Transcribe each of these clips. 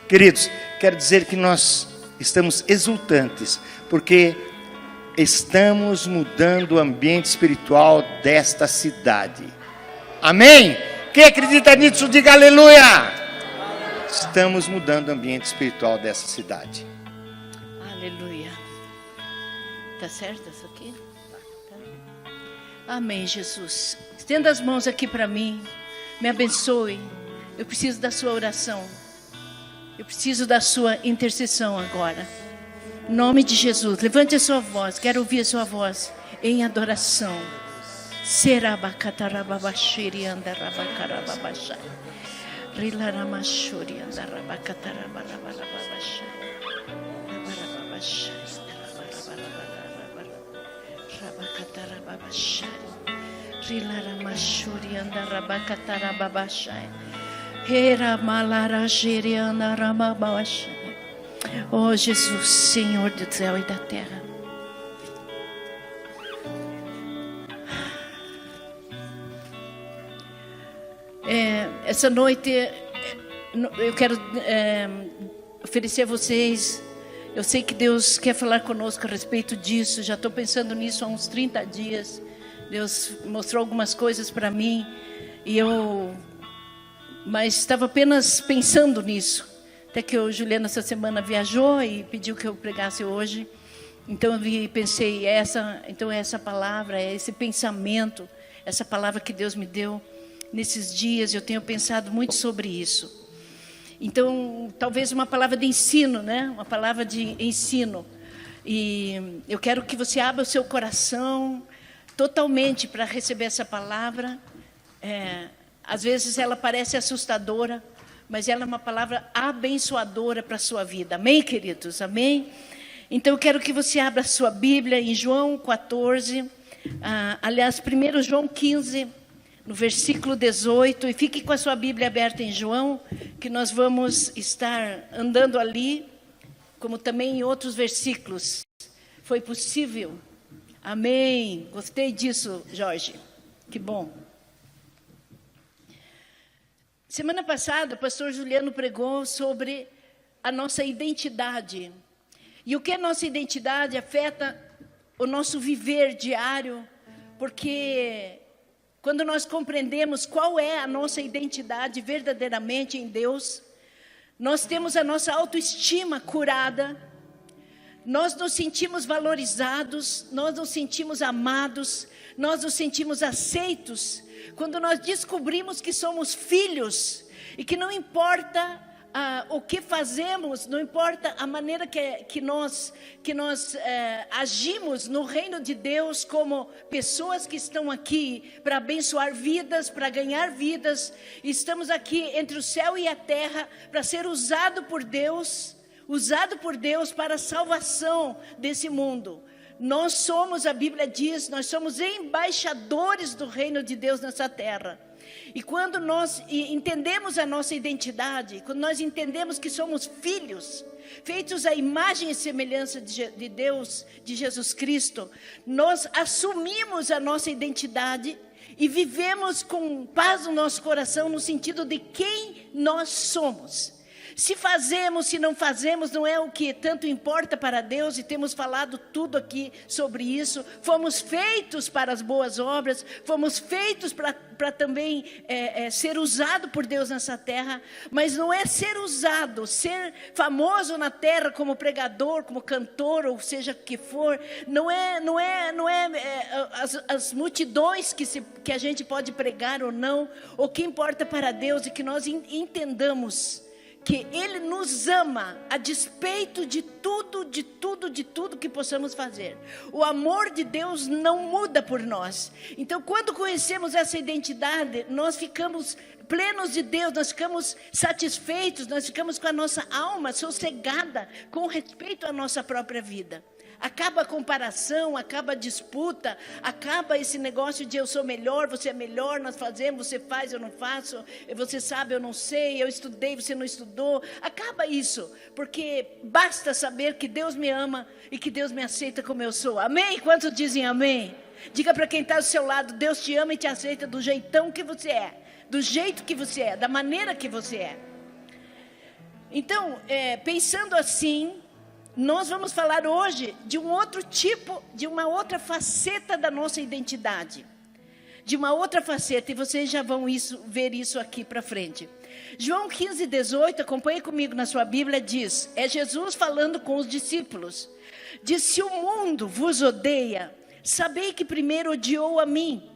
Queridos, quero dizer que nós estamos exultantes, porque estamos mudando o ambiente espiritual desta cidade. Amém? Quem acredita nisso, diga aleluia! Estamos mudando o ambiente espiritual dessa cidade. Aleluia. Tá certo isso aqui? Tá. Amém, Jesus. Estenda as mãos aqui para mim. Me abençoe. Eu preciso da sua oração. Eu preciso da sua intercessão agora. Em nome de Jesus. Levante a sua voz. Quero ouvir a sua voz em adoração. Serabacatarababashiri andarabacarababashai. Rilaramashuri andarabacatarababashai. Rabarababashai. Rabacatarababashai. Rilaramashuri andarabacatarababashai. Era malarajiri andarababashai. Oh Jesus, Senhor do céu e da terra. Essa noite eu quero oferecer a vocês. Eu sei que Deus quer falar conosco a respeito disso. Já estou pensando nisso há uns 30 dias. Deus mostrou algumas coisas para mim mas estava apenas pensando nisso. Até que o Juliano essa semana viajou e pediu que eu pregasse hoje. Então eu pensei, essa palavra, esse pensamento, essa palavra que Deus me deu nesses dias, eu tenho pensado muito sobre isso. Então, talvez uma palavra de ensino, né? Uma palavra de ensino. E eu quero que você abra o seu coração totalmente para receber essa palavra. Às vezes ela parece assustadora, mas ela é uma palavra abençoadora para a sua vida. Amém, queridos? Amém? Então, eu quero que você abra a sua Bíblia em João 14, aliás, 1 João 15, no versículo 18, e fique com a sua Bíblia aberta em João, que nós vamos estar andando ali, como também em outros versículos. Foi possível? Amém. Gostei disso, Jorge. Que bom. Semana passada, o pastor Juliano pregou sobre a nossa identidade. E o que a nossa identidade afeta o nosso viver diário, porque quando nós compreendemos qual é a nossa identidade verdadeiramente em Deus, nós temos a nossa autoestima curada, nós nos sentimos valorizados, nós nos sentimos amados, nós nos sentimos aceitos, quando nós descobrimos que somos filhos e que não importa o que fazemos, não importa a maneira que nós agimos no reino de Deus como pessoas que estão aqui para abençoar vidas, para ganhar vidas. Estamos aqui entre o céu e a terra para ser usado por Deus para a salvação desse mundo. Nós somos, a Bíblia diz, nós somos embaixadores do reino de Deus nessa terra. E quando nós entendemos a nossa identidade, quando nós entendemos que somos filhos, feitos à imagem e semelhança de Deus, de Jesus Cristo, nós assumimos a nossa identidade e vivemos com paz no nosso coração, no sentido de quem nós somos. Se fazemos, se não fazemos, não é o que tanto importa para Deus, e temos falado tudo aqui sobre isso. Fomos feitos para as boas obras, fomos feitos para também ser usado por Deus nessa terra, mas não é ser usado, ser famoso na terra como pregador, como cantor, ou seja o que for, não é as multidões que a gente pode pregar ou não. O que importa para Deus é que nós entendamos que Ele nos ama a despeito de tudo que possamos fazer. O amor de Deus não muda por nós. Então, quando conhecemos essa identidade, nós ficamos plenos de Deus, nós ficamos satisfeitos, nós ficamos com a nossa alma sossegada com respeito à nossa própria vida. Acaba a comparação, acaba a disputa, acaba esse negócio de eu sou melhor, você é melhor, nós fazemos, você faz, eu não faço, você sabe, eu não sei, eu estudei, você não estudou. Acaba isso, porque basta saber que Deus me ama e que Deus me aceita como eu sou. Amém? Quantos dizem amém? Diga para quem está do seu lado, Deus te ama e te aceita do jeitão que você é, do jeito que você é, da maneira que você é. Então, pensando assim, nós vamos falar hoje de um outro tipo, de uma outra faceta da nossa identidade. De uma outra faceta, e vocês já vão ver isso aqui para frente. João 15:18, acompanhe comigo na sua Bíblia, diz, é Jesus falando com os discípulos. Diz, se o mundo vos odeia, sabei que primeiro odiou a mim.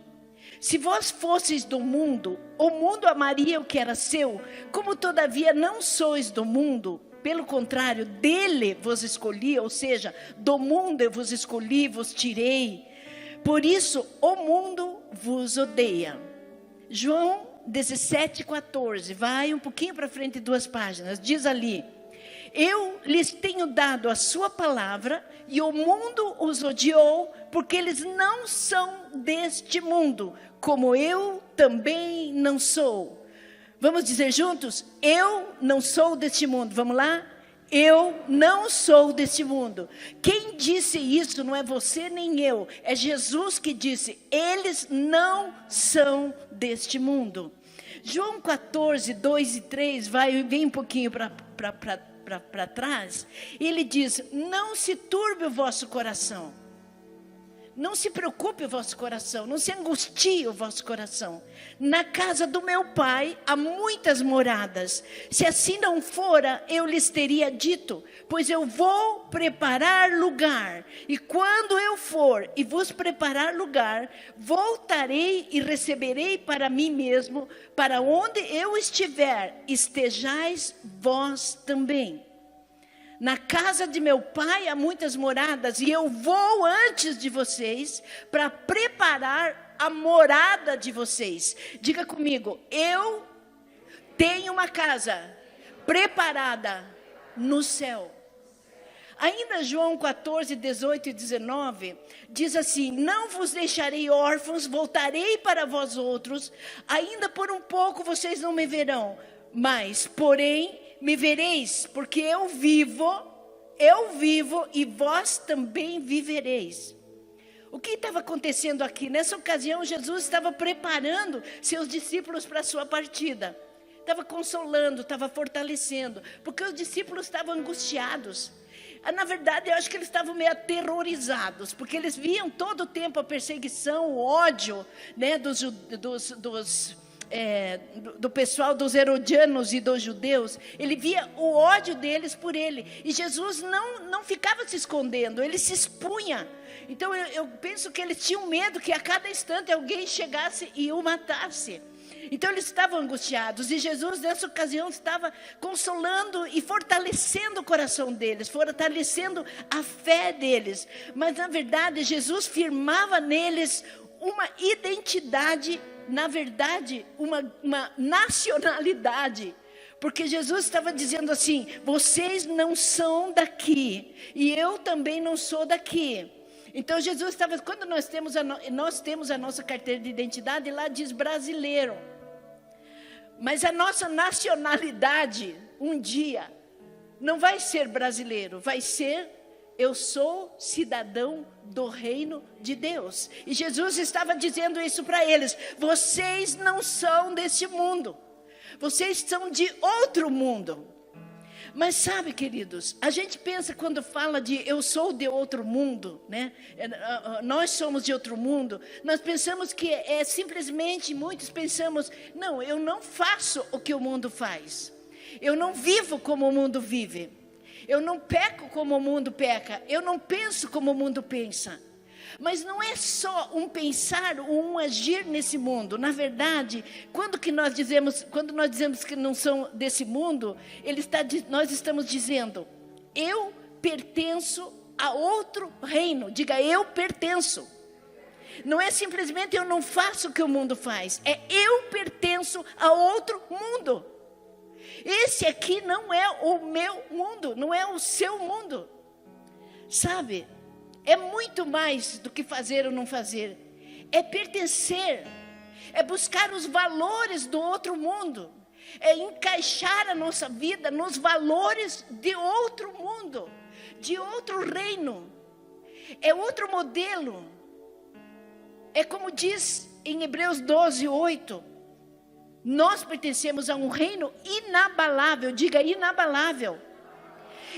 Se vós fosseis do mundo, o mundo amaria o que era seu, como todavia não sois do mundo, pelo contrário, dele vos escolhi, ou seja, do mundo eu vos escolhi, vos tirei. Por isso, o mundo vos odeia. João 17:14, vai um pouquinho para frente, 2 páginas, diz ali, eu lhes tenho dado a sua palavra, e o mundo os odiou, porque eles não são deste mundo, como eu também não sou. Vamos dizer juntos? Eu não sou deste mundo. Vamos lá? Eu não sou deste mundo. Quem disse isso não é você nem eu. É Jesus que disse, eles não são deste mundo. João 14:2 e 3, vem um pouquinho para trás. Ele diz, não se turbe o vosso coração. Não se preocupe o vosso coração, não se angustie o vosso coração. Na casa do meu pai há muitas moradas. Se assim não fora, eu lhes teria dito, pois eu vou preparar lugar. E quando eu for e vos preparar lugar, voltarei e receberei para mim mesmo, para onde eu estiver, estejais vós também. Na casa de meu pai há muitas moradas, e eu vou antes de vocês para preparar a morada de vocês. Diga comigo, eu tenho uma casa preparada no céu. Ainda João 14:18 e 19, diz assim, não vos deixarei órfãos, voltarei para vós outros, ainda por um pouco vocês não me verão, mas, porém, me vereis, porque eu vivo e vós também vivereis. O que estava acontecendo aqui? Nessa ocasião, Jesus estava preparando seus discípulos para a sua partida. Estava consolando, estava fortalecendo, porque os discípulos estavam angustiados. Na verdade, eu acho que eles estavam meio aterrorizados, porque eles viam todo o tempo a perseguição, o ódio, né, do pessoal, dos herodianos e dos judeus. Ele via o ódio deles por ele, e Jesus não ficava se escondendo, ele se expunha. Então eu penso que eles tinham medo que a cada instante alguém chegasse e o matasse. Então eles estavam angustiados, e Jesus nessa ocasião estava consolando e fortalecendo o coração deles, fortalecendo a fé deles. Mas na verdade Jesus firmava neles uma identidade, na verdade, uma nacionalidade. Porque Jesus estava dizendo assim, vocês não são daqui, e eu também não sou daqui. Então Jesus estava, quando nós temos a nossa carteira de identidade, lá diz brasileiro. Mas a nossa nacionalidade, um dia, não vai ser brasileiro, vai ser, eu sou cidadão do reino de Deus. E Jesus estava dizendo isso para eles, vocês não são desse mundo, vocês são de outro mundo. Mas sabe, queridos, a gente pensa quando fala de eu sou de outro mundo, né? Nós somos de outro mundo, nós pensamos que simplesmente, muitos pensamos, não, eu não faço o que o mundo faz, eu não vivo como o mundo vive, eu não peco como o mundo peca, eu não penso como o mundo pensa. Mas não é só um pensar ou um agir nesse mundo. Na verdade, quando nós dizemos que não são desse mundo, nós estamos dizendo, eu pertenço a outro reino. Diga, eu pertenço. Não é simplesmente eu não faço o que o mundo faz, é eu pertenço a outro mundo. Esse aqui não é o meu mundo, não é o seu mundo. Sabe? É muito mais do que fazer ou não fazer. É pertencer. É buscar os valores do outro mundo. É encaixar a nossa vida nos valores de outro mundo, de outro reino. É outro modelo. É como diz em Hebreus 12:8. Nós pertencemos a um reino inabalável, diga inabalável.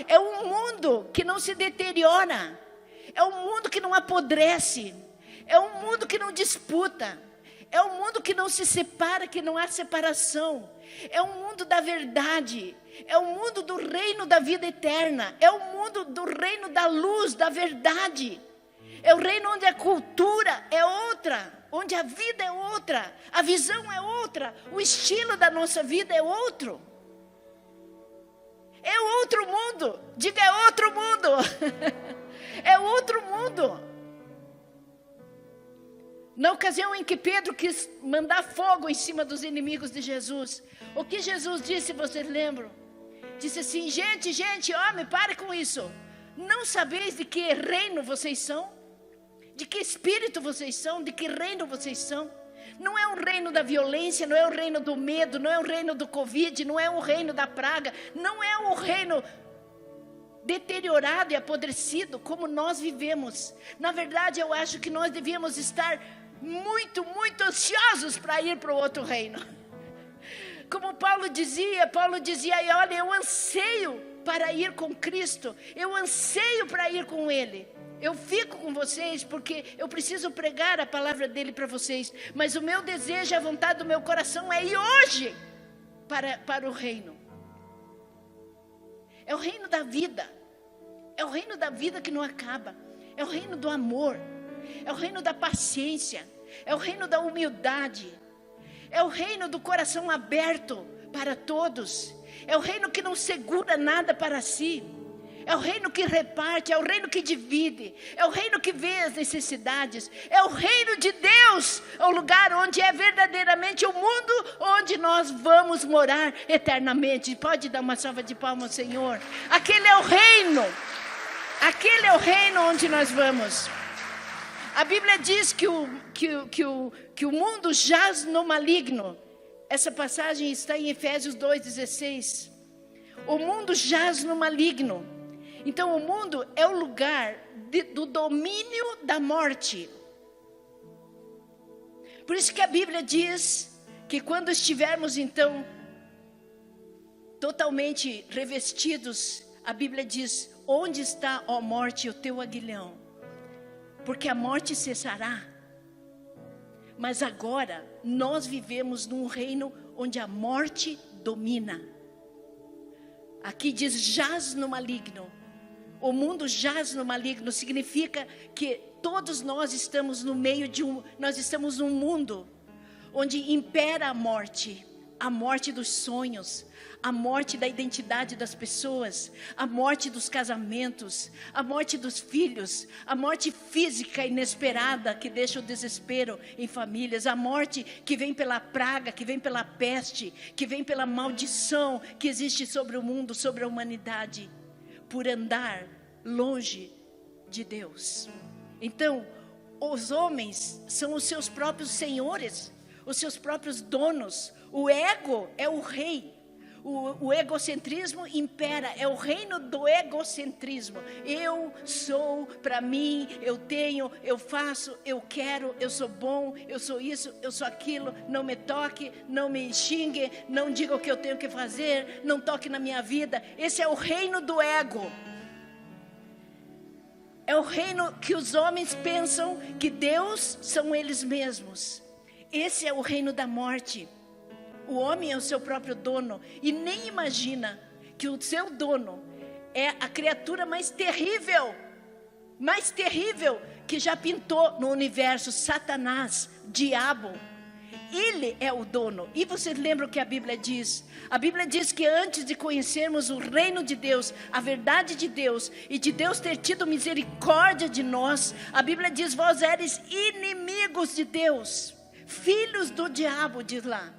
É um mundo que não se deteriora, é um mundo que não apodrece, é um mundo que não disputa, é um mundo que não se separa, que não há separação. É um mundo da verdade, é o mundo do reino da vida eterna, é o mundo do reino da luz, da verdade. É o reino onde a cultura é outra, onde a vida é outra, a visão é outra, o estilo da nossa vida é outro. É outro mundo, diga, é outro mundo. É outro mundo. Na ocasião em que Pedro quis mandar fogo em cima dos inimigos de Jesus, o que Jesus disse, vocês lembram? Disse assim: gente, homem, pare com isso. Não sabeis de que reino vocês são? De que espírito vocês são? De que reino vocês são? Não é o reino da violência, não é o reino do medo, não é o reino do Covid, não é o reino da praga, não é o reino deteriorado e apodrecido como nós vivemos. Na verdade, eu acho que nós devíamos estar muito, muito ansiosos para ir para o outro reino. Como Paulo dizia, olha, eu anseio para ir com Cristo, eu anseio para ir com Ele. Eu fico com vocês porque eu preciso pregar a palavra dele para vocês. Mas o meu desejo, a vontade do meu coração é ir hoje para o reino. É o reino da vida. É o reino da vida que não acaba. É o reino do amor. É o reino da paciência. É o reino da humildade. É o reino do coração aberto para todos. É o reino que não segura nada para si. É o reino que reparte, é o reino que divide, é o reino que vê as necessidades, é o reino de Deus, é o lugar onde é verdadeiramente o mundo onde nós vamos morar eternamente. Pode dar uma salva de palmas, Senhor. Aquele é o reino onde nós vamos. A Bíblia diz que o mundo jaz no maligno. Essa passagem está em Efésios 2,16. O mundo jaz no maligno. Então o mundo é o lugar do domínio da morte. Por isso que a Bíblia diz que quando estivermos então totalmente revestidos, a Bíblia diz: onde está, ó morte, o teu aguilhão? Porque a morte cessará. Mas agora nós vivemos num reino onde a morte domina. Aqui diz jaz no maligno. O mundo jaz no maligno, significa que todos nós estamos no meio nós estamos num mundo onde impera a morte dos sonhos, a morte da identidade das pessoas, a morte dos casamentos, a morte dos filhos, a morte física inesperada que deixa o desespero em famílias, a morte que vem pela praga, que vem pela peste, que vem pela maldição que existe sobre o mundo, sobre a humanidade, por andar longe de Deus. Então, os homens são os seus próprios senhores, os seus próprios donos. O ego é o rei. O egocentrismo impera, é o reino do egocentrismo. Eu sou, para mim, eu tenho, eu faço, eu quero, eu sou bom, eu sou isso, eu sou aquilo. Não me toque, não me xingue, não diga o que eu tenho que fazer, não toque na minha vida. Esse é o reino do ego. É o reino que os homens pensam que Deus são eles mesmos. Esse é o reino da morte. O homem é o seu próprio dono e nem imagina que o seu dono é a criatura mais terrível que já pintou no universo, Satanás, diabo. Ele é o dono. E vocês lembram o que a Bíblia diz? A Bíblia diz que antes de conhecermos o reino de Deus, a verdade de Deus, e de Deus ter tido misericórdia de nós, a Bíblia diz: vós eres inimigos de Deus, filhos do diabo, diz lá.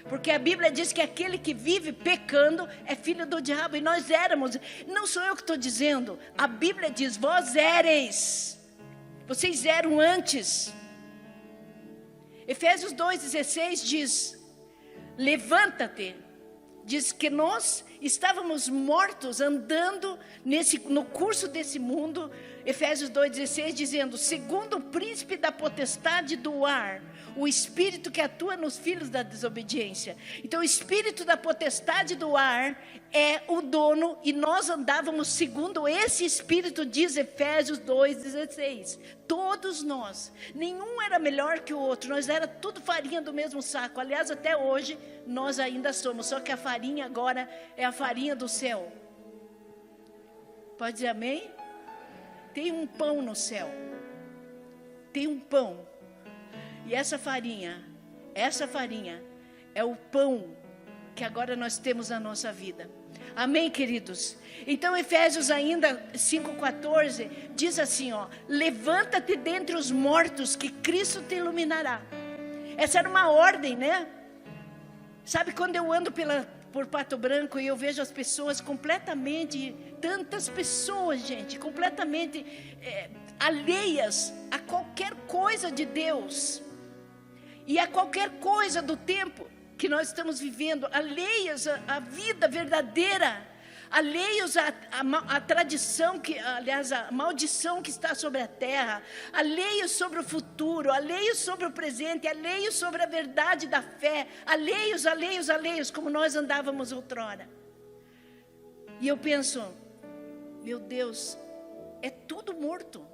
Porque a Bíblia diz que aquele que vive pecando é filho do diabo. E nós éramos. Não sou eu que estou dizendo. A Bíblia diz: vós éreis. Vocês eram antes. Efésios 2,16 diz: levanta-te. Diz que nós estávamos mortos andando no curso desse mundo, Efésios 2,16 dizendo, segundo o príncipe da potestade do ar, o espírito que atua nos filhos da desobediência. Então o espírito da potestade do ar é o dono, e nós andávamos segundo esse espírito, diz Efésios 2,16. Todos nós, nenhum era melhor que o outro, nós era tudo farinha do mesmo saco. Aliás, até hoje nós ainda somos, só que a farinha agora é a farinha do céu. Pode dizer amém? Tem um pão no céu, tem um pão, e essa farinha é o pão que agora nós temos na nossa vida. Amém, queridos? Então Efésios ainda 5,14 diz assim, ó, levanta-te dentre os mortos, que Cristo te iluminará. Essa era uma ordem, né? Sabe, quando eu ando por Pato Branco e eu vejo as pessoas completamente, tantas pessoas, gente, completamente alheias a qualquer coisa de Deus e a qualquer coisa do tempo que nós estamos vivendo, alheias à vida verdadeira, alheios à tradição, aliás, a maldição que está sobre a terra, alheios sobre o futuro, alheios sobre o presente, alheios sobre a verdade da fé, alheios, como nós andávamos outrora. E eu penso, meu Deus, é tudo morto,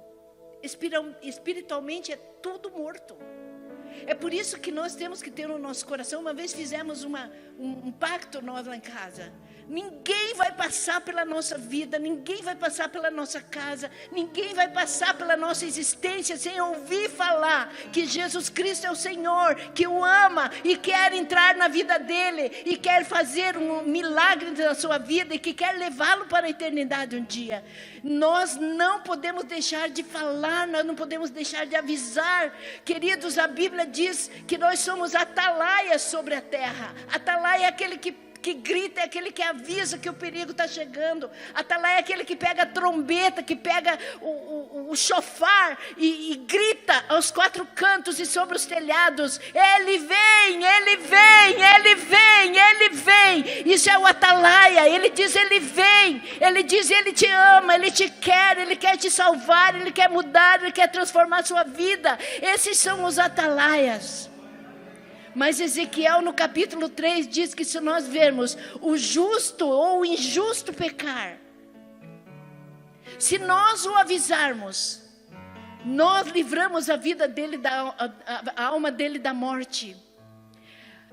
espiritualmente é tudo morto. É por isso que nós temos que ter no nosso coração. Uma vez fizemos um pacto nós lá em casa. Ninguém vai passar pela nossa vida, ninguém vai passar pela nossa casa, ninguém vai passar pela nossa existência sem ouvir falar que Jesus Cristo é o Senhor, que o ama e quer entrar na vida dele, e quer fazer um milagre na sua vida, e que quer levá-lo para a eternidade um dia. Nós não podemos deixar de falar, nós não podemos deixar de avisar. Queridos, a Bíblia diz que nós somos atalaias sobre a terra. Atalaia é aquele que grita, é aquele que avisa que o perigo está chegando. Atalaia é aquele que pega a trombeta, que pega o chofar e grita aos quatro cantos e sobre os telhados: Ele vem, Ele vem, Ele vem, Ele vem. Isso é o atalaia. Ele diz: Ele vem. Ele diz: Ele te ama, Ele quer te salvar, Ele quer mudar, Ele quer transformar a sua vida. Esses são os atalaias. Mas Ezequiel no capítulo 3 diz que se nós vermos o justo ou o injusto pecar, se nós o avisarmos, nós livramos a vida dele, a alma dele da morte.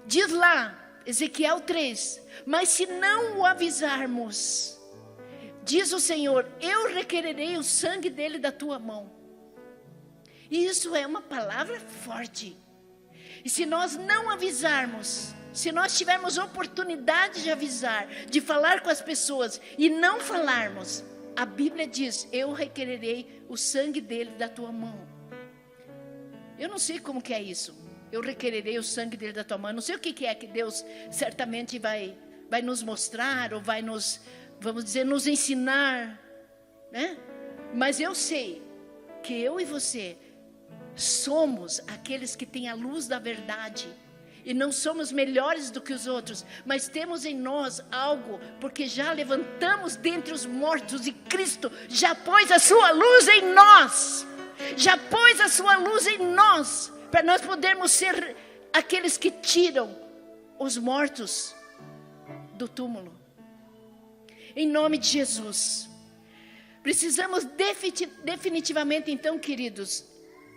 Diz lá, Ezequiel 3, mas se não o avisarmos, diz o Senhor, eu requererei o sangue dele da tua mão. E isso é uma palavra forte. E se nós não avisarmos, se nós tivermos oportunidade de avisar, de falar com as pessoas e não falarmos, a Bíblia diz, eu requererei o sangue dele da tua mão. Eu não sei como que é isso. Eu requererei o sangue dele da tua mão. Eu não sei o que é que Deus certamente vai nos mostrar, ou vai nos, vamos dizer, nos ensinar, né? Mas eu sei que eu e você somos aqueles que têm a luz da verdade. E não somos melhores do que os outros, mas temos em nós algo, porque já levantamos dentre os mortos, e Cristo já pôs a sua luz em nós. Já pôs a sua luz em nós, para nós podermos ser aqueles que tiram os mortos do túmulo. Em nome de Jesus. Precisamos definitivamente, então, queridos,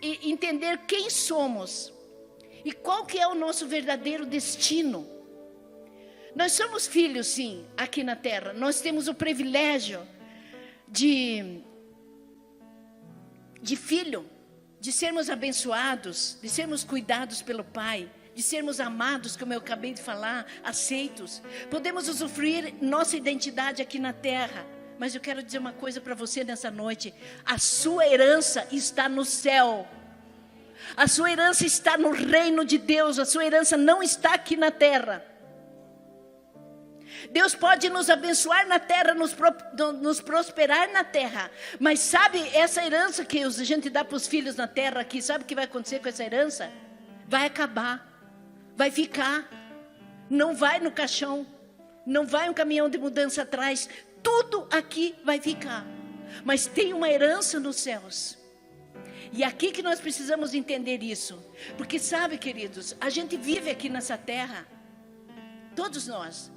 entender quem somos e qual que é o nosso verdadeiro destino. Nós somos filhos, sim, aqui na terra. Nós temos o privilégio de filho, de sermos abençoados, de sermos cuidados pelo Pai, de sermos amados, como eu acabei de falar, aceitos. Podemos usufruir nossa identidade aqui na terra. Mas eu quero dizer uma coisa para você nessa noite: a sua herança está no céu. A sua herança está no reino de Deus. A sua herança não está aqui na terra. Deus pode nos abençoar na terra, nos prosperar na terra. Mas sabe, essa herança que a gente dá para os filhos na terra aqui, sabe o que vai acontecer com essa herança? Vai acabar, vai ficar, não vai no caixão. Não vai um caminhão de mudança atrás. Tudo aqui vai ficar. Mas tem uma herança nos céus. E aqui que nós precisamos entender isso. Porque sabe, queridos, a gente vive aqui nessa terra. Todos nós.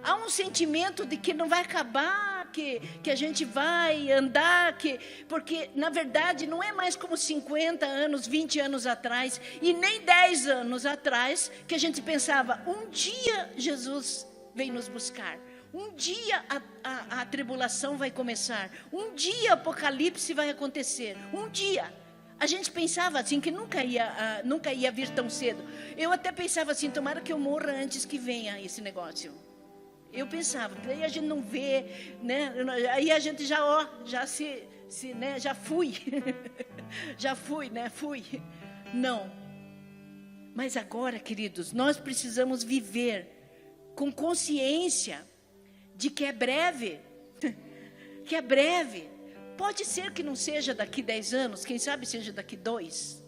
Há um sentimento de que não vai acabar, que a gente vai andar, porque na verdade não é mais como 50 anos, 20 anos atrás, e nem 10 anos atrás, que a gente pensava, um dia Jesus vem nos buscar. Um dia a tribulação vai começar. Um dia o apocalipse vai acontecer. Um dia. A gente pensava assim, que nunca ia vir tão cedo. Eu até pensava assim, tomara que eu morra antes que venha esse negócio. Eu pensava, daí a gente não vê, né? Aí a gente já fui. Já fui, né? Fui. Não. Mas agora, queridos, nós precisamos viver com consciência de que é breve. Que é breve. Pode ser que não seja daqui 10 anos, quem sabe seja daqui 2.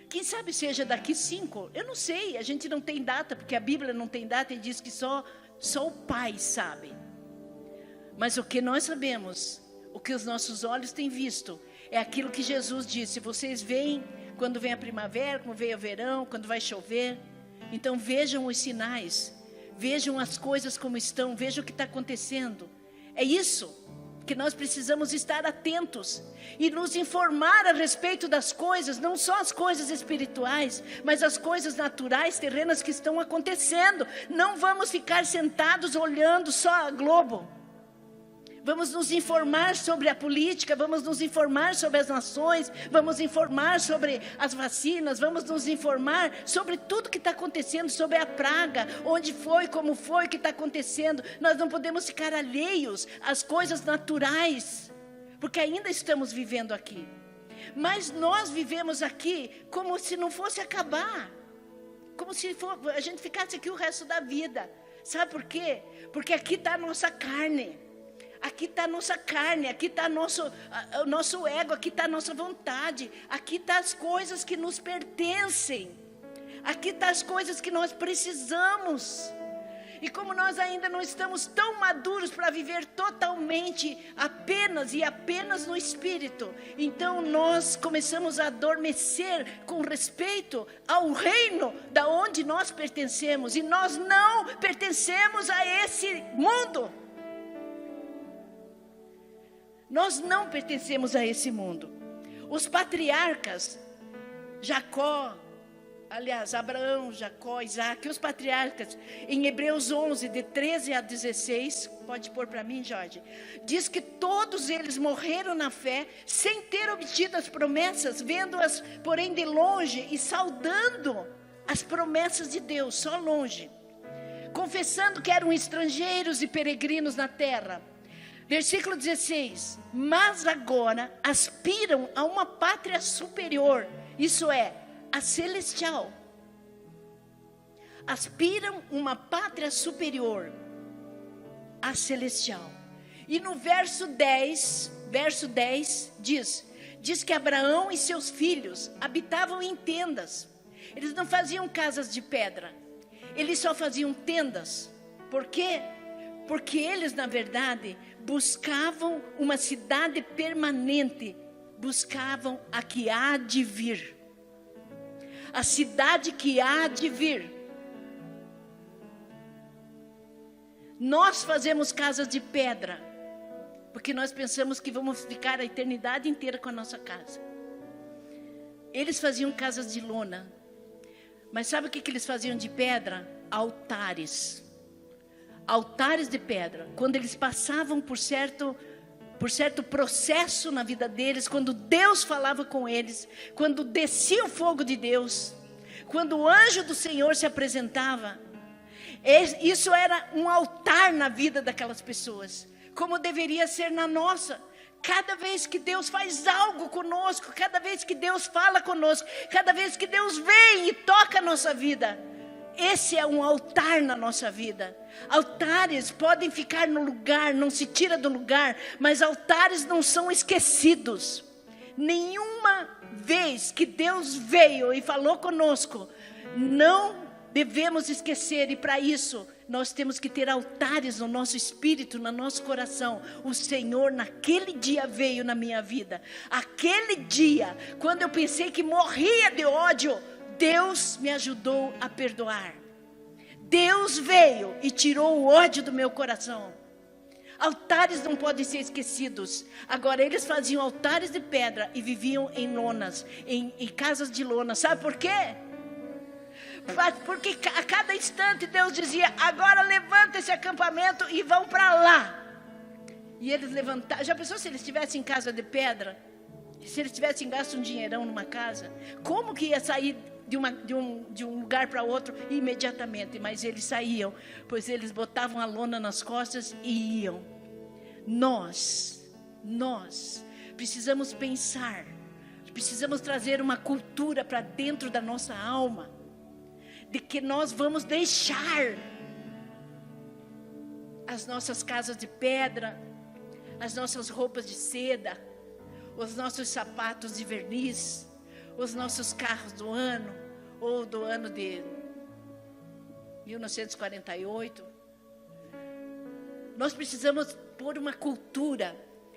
Quem sabe seja daqui 5, eu não sei, a gente não tem data, porque a Bíblia não tem data e diz que só o Pai sabe. Mas o que nós sabemos, o que os nossos olhos têm visto, é aquilo que Jesus disse, vocês veem quando vem a primavera, quando vem o verão, quando vai chover, então vejam os sinais, vejam as coisas como estão, vejam o que está acontecendo. É isso que nós precisamos estar atentos e nos informar a respeito das coisas, não só as coisas espirituais, mas as coisas naturais, terrenas que estão acontecendo. Não vamos ficar sentados olhando só a Globo. Vamos nos informar sobre a política, vamos nos informar sobre as nações, vamos informar sobre as vacinas, vamos nos informar sobre tudo que está acontecendo, sobre a praga, onde foi, como foi, o que está acontecendo. Nós não podemos ficar alheios às coisas naturais, porque ainda estamos vivendo aqui. Mas nós vivemos aqui como se não fosse acabar, como se a gente ficasse aqui o resto da vida. Sabe por quê? Porque aqui está a nossa carne. Aqui está a nossa carne, aqui está o nosso ego, aqui está a nossa vontade, aqui está as coisas que nos pertencem, aqui está as coisas que nós precisamos. E como nós ainda não estamos tão maduros para viver totalmente apenas no Espírito, então nós começamos a adormecer com respeito ao reino da onde nós pertencemos, e nós não pertencemos a esse mundo. Nós não pertencemos a esse mundo. Os patriarcas, Abraão, Jacó, Isaac, os patriarcas, em Hebreus 11, de 13 a 16, pode pôr para mim, Jorge, diz que todos eles morreram na fé, sem ter obtido as promessas, vendo-as, porém, de longe e saudando as promessas de Deus, só longe, confessando que eram estrangeiros e peregrinos na terra. Versículo 16, mas agora aspiram a uma pátria superior, isso é, a celestial. Aspiram uma pátria superior, a celestial. E no verso 10 diz que Abraão e seus filhos habitavam em tendas. Eles não faziam casas de pedra, eles só faziam tendas. Por quê? Porque eles, na verdade, buscavam uma cidade permanente, buscavam a que há de vir, a cidade que há de vir. Nós fazemos casas de pedra, porque nós pensamos que vamos ficar a eternidade inteira com a nossa casa. Eles faziam casas de lona, mas sabe o que eles faziam de pedra? Altares de pedra. Quando eles passavam por certo processo na vida deles, quando Deus falava com eles, quando descia o fogo de Deus, quando o anjo do Senhor se apresentava, isso era um altar na vida daquelas pessoas, como deveria ser na nossa. Cada vez que Deus faz algo conosco, cada vez que Deus fala conosco, cada vez que Deus vem e toca a nossa vida, esse é um altar na nossa vida. Altares podem ficar no lugar, não se tira do lugar, mas altares não são esquecidos. Nenhuma vez que Deus veio e falou conosco, não devemos esquecer, e para isso nós temos que ter altares no nosso espírito, no nosso coração. O Senhor naquele dia veio na minha vida. Aquele dia, quando eu pensei que morria de ódio, Deus me ajudou a perdoar. Deus veio e tirou o ódio do meu coração. Altares não podem ser esquecidos. Agora, eles faziam altares de pedra e viviam em lonas, em casas de lona. Sabe por quê? Porque a cada instante Deus dizia: agora levanta esse acampamento e vão para lá. E eles levantaram. Já pensou se eles estivessem em casa de pedra? Se eles tivessem gasto um dinheirão numa casa? Como que ia sair de um lugar para outro imediatamente? Mas eles saíam, pois eles botavam a lona nas costas e iam. Nós precisamos pensar, precisamos trazer uma cultura para dentro da nossa alma, de que nós vamos deixar as nossas casas de pedra, as nossas roupas de seda, os nossos sapatos de verniz, os nossos carros do ano, ou do ano de 1948. Nós precisamos pôr uma cultura,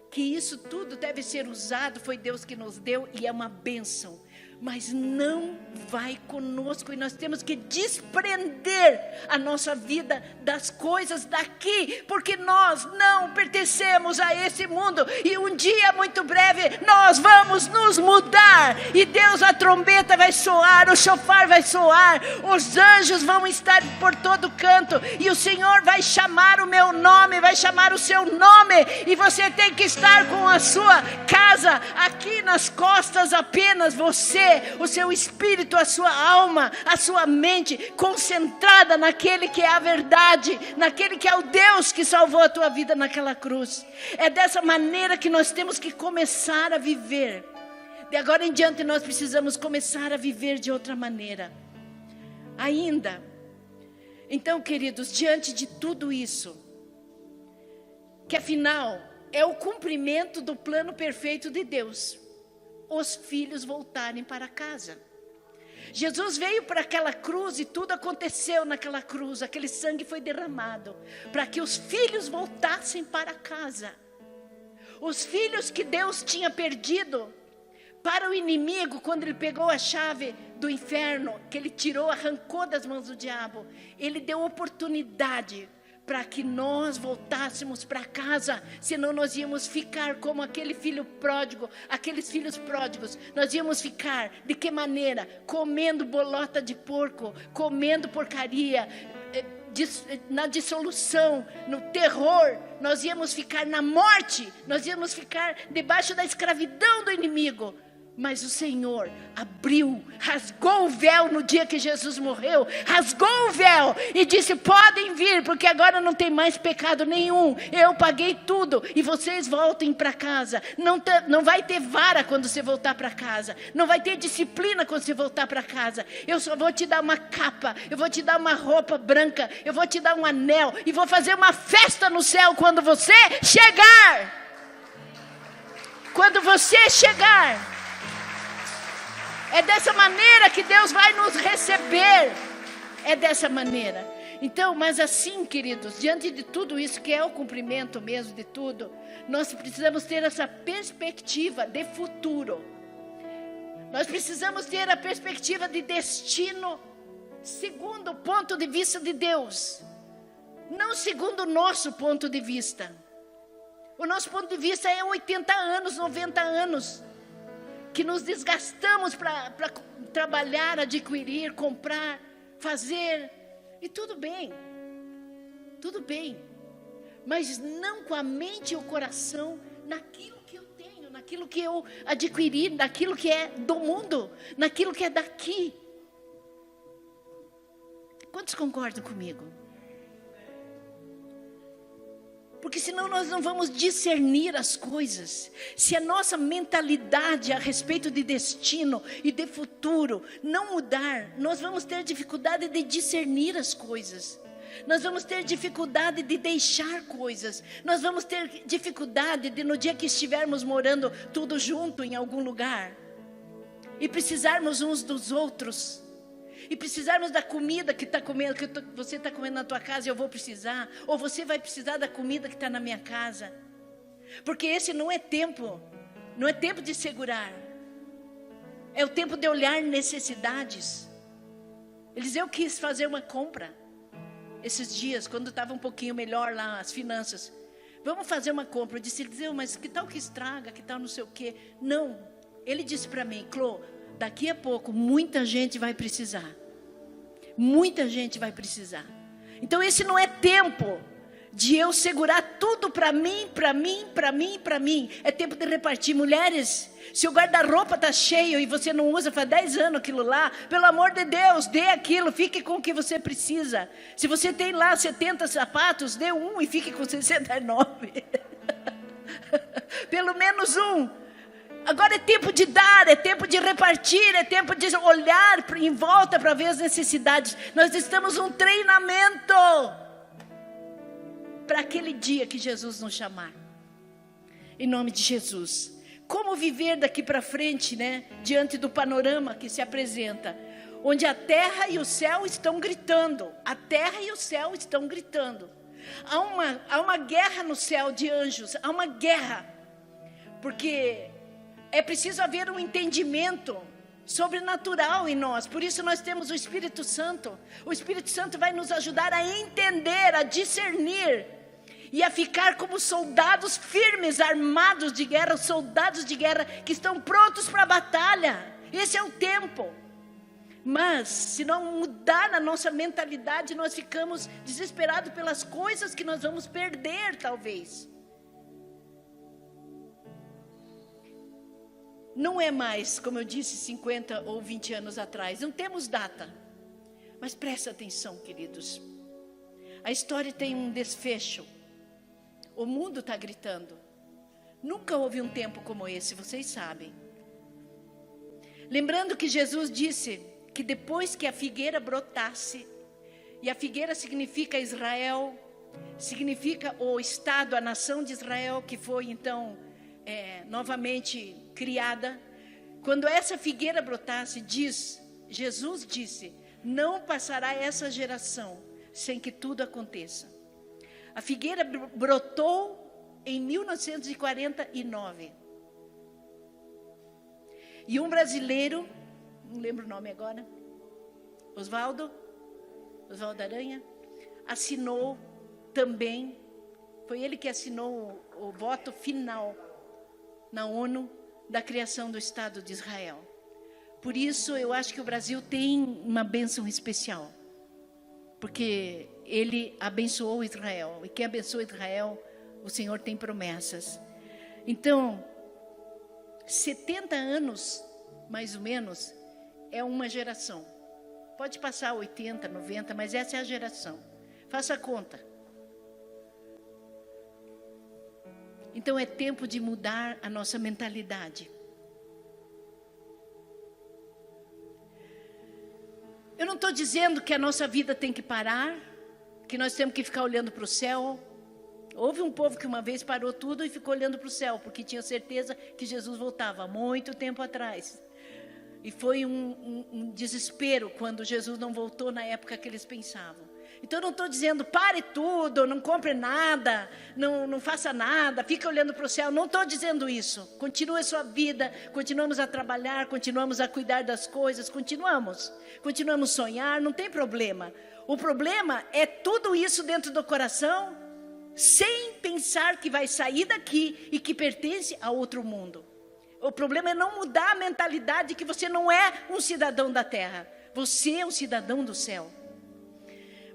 que isso tudo deve ser usado, foi Deus que nos deu e é uma bênção. Mas não vai conosco, e nós temos que desprender a nossa vida das coisas daqui, porque nós não pertencemos a esse mundo, e um dia muito breve nós vamos nos mudar, e Deus, a trombeta vai soar, o chofar vai soar, os anjos vão estar por todo canto, e o Senhor vai chamar o meu nome, vai chamar o seu nome, e você tem que estar com a sua casa aqui nas costas apenas, você, o seu espírito, a sua alma, a sua mente concentrada naquele que é a verdade, naquele que é o Deus que salvou a tua vida naquela cruz. É dessa maneira que nós temos que começar a viver. De agora em diante nós precisamos começar a viver de outra maneira. Ainda, então, queridos, diante de tudo isso, que afinal é o cumprimento do plano perfeito de Deus, os filhos voltarem para casa. Jesus veio para aquela cruz e tudo aconteceu naquela cruz. Aquele sangue foi derramado para que os filhos voltassem para casa. Os filhos que Deus tinha perdido para o inimigo, quando ele pegou a chave do inferno, que ele tirou, arrancou das mãos do diabo, ele deu oportunidade para que nós voltássemos para casa, senão nós íamos ficar como aquele filho pródigo, aqueles filhos pródigos. Nós íamos ficar, de que maneira? Comendo bolota de porco, comendo porcaria, na dissolução, no terror. Nós íamos ficar na morte, nós íamos ficar debaixo da escravidão do inimigo. Mas o Senhor abriu, rasgou o véu no dia que Jesus morreu, rasgou o véu e disse: podem vir, porque agora não tem mais pecado nenhum, eu paguei tudo e vocês voltem para casa. Não vai ter vara quando você voltar para casa, não vai ter disciplina quando você voltar para casa. Eu só vou te dar uma capa, eu vou te dar uma roupa branca, eu vou te dar um anel e vou fazer uma festa no céu quando você chegar. Quando você chegar. É dessa maneira que Deus vai nos receber. É dessa maneira. Então, mas assim, queridos, diante de tudo isso, que é o cumprimento mesmo de tudo, nós precisamos ter essa perspectiva de futuro. Nós precisamos ter a perspectiva de destino segundo o ponto de vista de Deus, não segundo o nosso ponto de vista. O nosso ponto de vista é 80 anos, 90 anos. Que nos desgastamos para trabalhar, adquirir, comprar, fazer, e tudo bem, mas não com a mente e o coração naquilo que eu tenho, naquilo que eu adquiri, naquilo que é do mundo, naquilo que é daqui. Quantos concordam comigo? Porque senão nós não vamos discernir as coisas. Se a nossa mentalidade a respeito de destino e de futuro não mudar, nós vamos ter dificuldade de discernir as coisas. Nós vamos ter dificuldade de deixar coisas. Nós vamos ter dificuldade de, no dia que estivermos morando tudo junto em algum lugar, e precisarmos uns dos outros, e precisarmos da comida que você está comendo na tua casa, eu vou precisar, ou você vai precisar da comida que está na minha casa, porque esse não é tempo de segurar, é o tempo de olhar necessidades. Eliseu quis fazer uma compra esses dias, quando estava um pouquinho melhor lá as finanças. Vamos fazer uma compra. Eu disse, Eliseu, mas que tal que estraga, que tal não sei o quê? Não, ele disse para mim, Clô, daqui a pouco muita gente vai precisar. Muita gente vai precisar. Então esse não é tempo de eu segurar tudo para mim. É tempo de repartir. Mulheres, se o guarda-roupa está cheio e você não usa, faz 10 anos aquilo lá, pelo amor de Deus, dê aquilo, fique com o que você precisa. Se você tem lá 70 sapatos, dê um e fique com 69. Pelo menos um. Agora é tempo de dar, é tempo de repartir, é tempo de olhar em volta para ver as necessidades. Nós estamos num treinamento para aquele dia que Jesus nos chamar. Em nome de Jesus. Como viver daqui para frente, né? Diante do panorama que se apresenta. Onde a terra e o céu estão gritando. A terra e o céu estão gritando. Há uma guerra no céu de anjos. Há uma guerra. Porque é preciso haver um entendimento sobrenatural em nós. Por isso nós temos o Espírito Santo. O Espírito Santo vai nos ajudar a entender, a discernir e a ficar como soldados firmes, armados de guerra, soldados de guerra que estão prontos para a batalha. Esse é o tempo. Mas se não mudar a nossa mentalidade, nós ficamos desesperados pelas coisas que nós vamos perder, talvez. Não é mais, como eu disse, 50 ou 20 anos atrás. Não temos data. Mas presta atenção, queridos. A história tem um desfecho. O mundo está gritando. Nunca houve um tempo como esse, vocês sabem. Lembrando que Jesus disse que depois que a figueira brotasse, e a figueira significa Israel, significa o Estado, a nação de Israel, que foi então novamente criada. Quando essa figueira brotasse, Jesus disse, não passará essa geração sem que tudo aconteça. A figueira brotou em 1949. E um brasileiro, não lembro o nome agora, Oswaldo Aranha, assinou também, foi ele que assinou o voto final na ONU da criação do Estado de Israel. Por isso eu acho que o Brasil tem uma bênção especial, porque ele abençoou Israel, e quem abençoa Israel, o Senhor tem promessas. Então, 70 anos, mais ou menos, é uma geração. Pode passar 80, 90, mas essa é a geração. Faça a conta. Então é tempo de mudar a nossa mentalidade. Eu não estou dizendo que a nossa vida tem que parar, que nós temos que ficar olhando para o céu. Houve um povo que uma vez parou tudo e ficou olhando para o céu, porque tinha certeza que Jesus voltava, muito tempo atrás. E foi um desespero quando Jesus não voltou na época que eles pensavam. Então eu não estou dizendo, pare tudo, não compre nada, não faça nada, fica olhando para o céu. Não estou dizendo isso. Continue a sua vida, continuamos a trabalhar, continuamos a cuidar das coisas, continuamos a sonhar, não tem problema. O problema é tudo isso dentro do coração, sem pensar que vai sair daqui e que pertence a outro mundo. O problema é não mudar a mentalidade que você não é um cidadão da terra. Você é um cidadão do céu.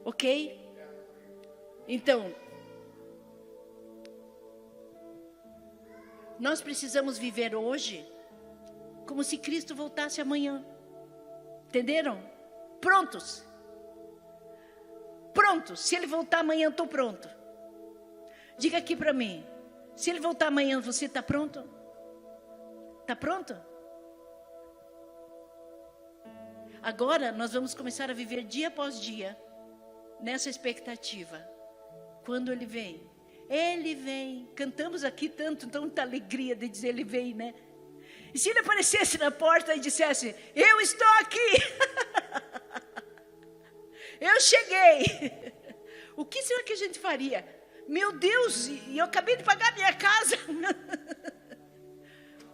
Ok? Então, nós precisamos viver hoje como se Cristo voltasse amanhã. Entenderam? Prontos. Prontos. Se Ele voltar amanhã, eu estou pronto. Diga aqui para mim. Se Ele voltar amanhã, você está pronto? Está pronto? Agora nós vamos começar a viver dia após dia nessa expectativa. Quando Ele vem? Ele vem. Cantamos aqui tanta alegria de dizer Ele vem, né? E se Ele aparecesse na porta e dissesse, eu estou aqui. eu cheguei. O que será que a gente faria? Meu Deus, e eu acabei de pagar minha casa.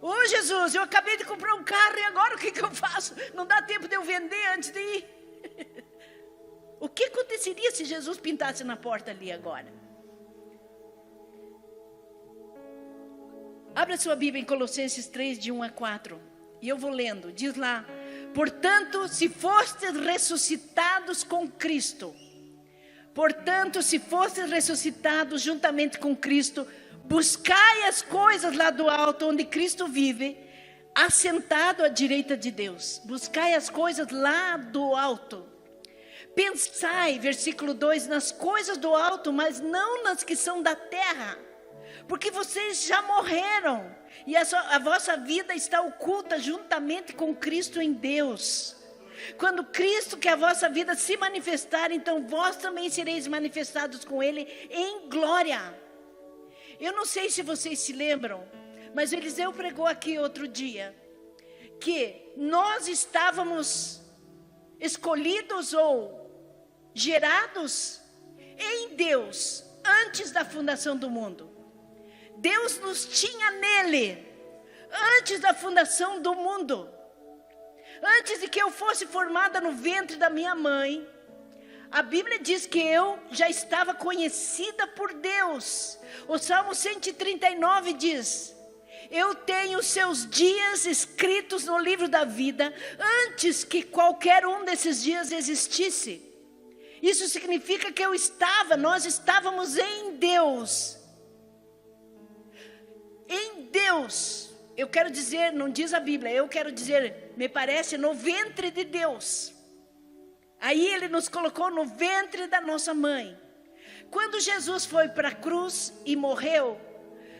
Ô Jesus, eu acabei de comprar um carro e agora o que eu faço? Não dá tempo de eu vender antes de ir. O que aconteceria se Jesus pintasse na porta ali agora? Abra sua Bíblia em Colossenses 3, de 1 a 4. E eu vou lendo. Diz lá: portanto, se fostes ressuscitados com Cristo. Portanto, se fostes ressuscitados juntamente com Cristo, buscai as coisas lá do alto, onde Cristo vive, assentado à direita de Deus. Buscai as coisas lá do alto. Pensai, versículo 2, nas coisas do alto, mas não nas que são da terra. Porque vocês já morreram, e a vossa vida está oculta juntamente com Cristo em Deus. Quando Cristo, que é a vossa vida, se manifestar, então vós também sereis manifestados com Ele em glória. Eu não sei se vocês se lembram, mas Eliseu pregou aqui outro dia, que nós estávamos escolhidos ou gerados em Deus, antes da fundação do mundo. Deus nos tinha nele, antes da fundação do mundo. Antes de que eu fosse formada no ventre da minha mãe, a Bíblia diz que eu já estava conhecida por Deus. O Salmo 139 diz: eu tenho seus dias escritos no livro da vida, antes que qualquer um desses dias existisse. Isso significa que nós estávamos em Deus. Em Deus. Eu quero dizer, não diz a Bíblia, eu quero dizer, me parece, no ventre de Deus. Aí Ele nos colocou no ventre da nossa mãe. Quando Jesus foi para a cruz e morreu,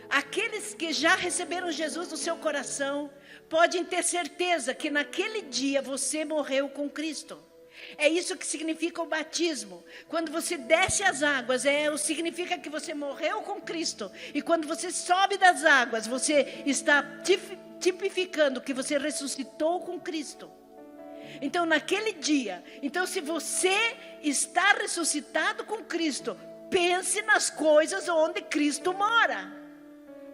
aqueles que já receberam Jesus no seu coração, podem ter certeza que naquele dia você morreu com Cristo. É isso que significa o batismo. Quando você desce as águas, significa que você morreu com Cristo. E quando você sobe das águas, você está tipificando que você ressuscitou com Cristo. Então naquele dia, se você está ressuscitado com Cristo, pense nas coisas onde Cristo mora.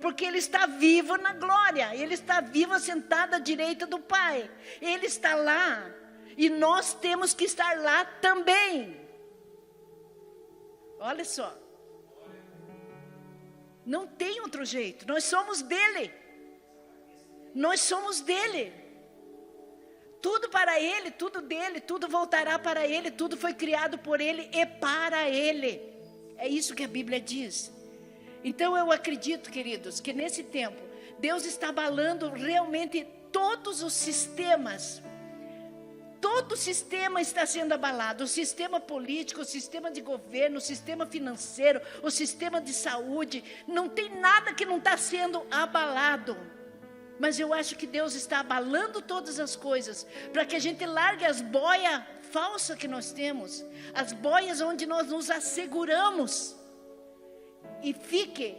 Porque Ele está vivo na glória. Ele está vivo sentado à direita do Pai. Ele está lá. E nós temos que estar lá também. Olha só. Não tem outro jeito. Nós somos dele. Nós somos dele. Tudo para ele, tudo dele, tudo voltará para ele, tudo foi criado por ele e para ele. É isso que a Bíblia diz. Então eu acredito, queridos, que nesse tempo Deus está abalando realmente todos os sistemas. Todo o sistema está sendo abalado, o sistema político, o sistema de governo, o sistema financeiro, o sistema de saúde, não tem nada que não está sendo abalado. Mas eu acho que Deus está abalando todas as coisas, para que a gente largue as boias falsas que nós temos, as boias onde nós nos asseguramos, e fique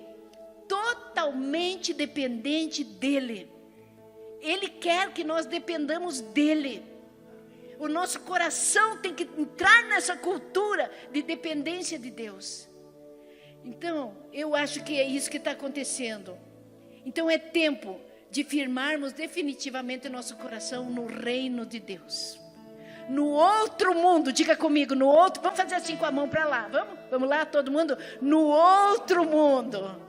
totalmente dependente dEle. Ele quer que nós dependamos dEle. O nosso coração tem que entrar nessa cultura de dependência de Deus. Então, eu acho que é isso que está acontecendo. Então, é tempo de firmarmos definitivamente nosso coração no reino de Deus. No outro mundo, diga comigo, no outro, vamos fazer assim com a mão para lá, vamos lá todo mundo? No outro mundo.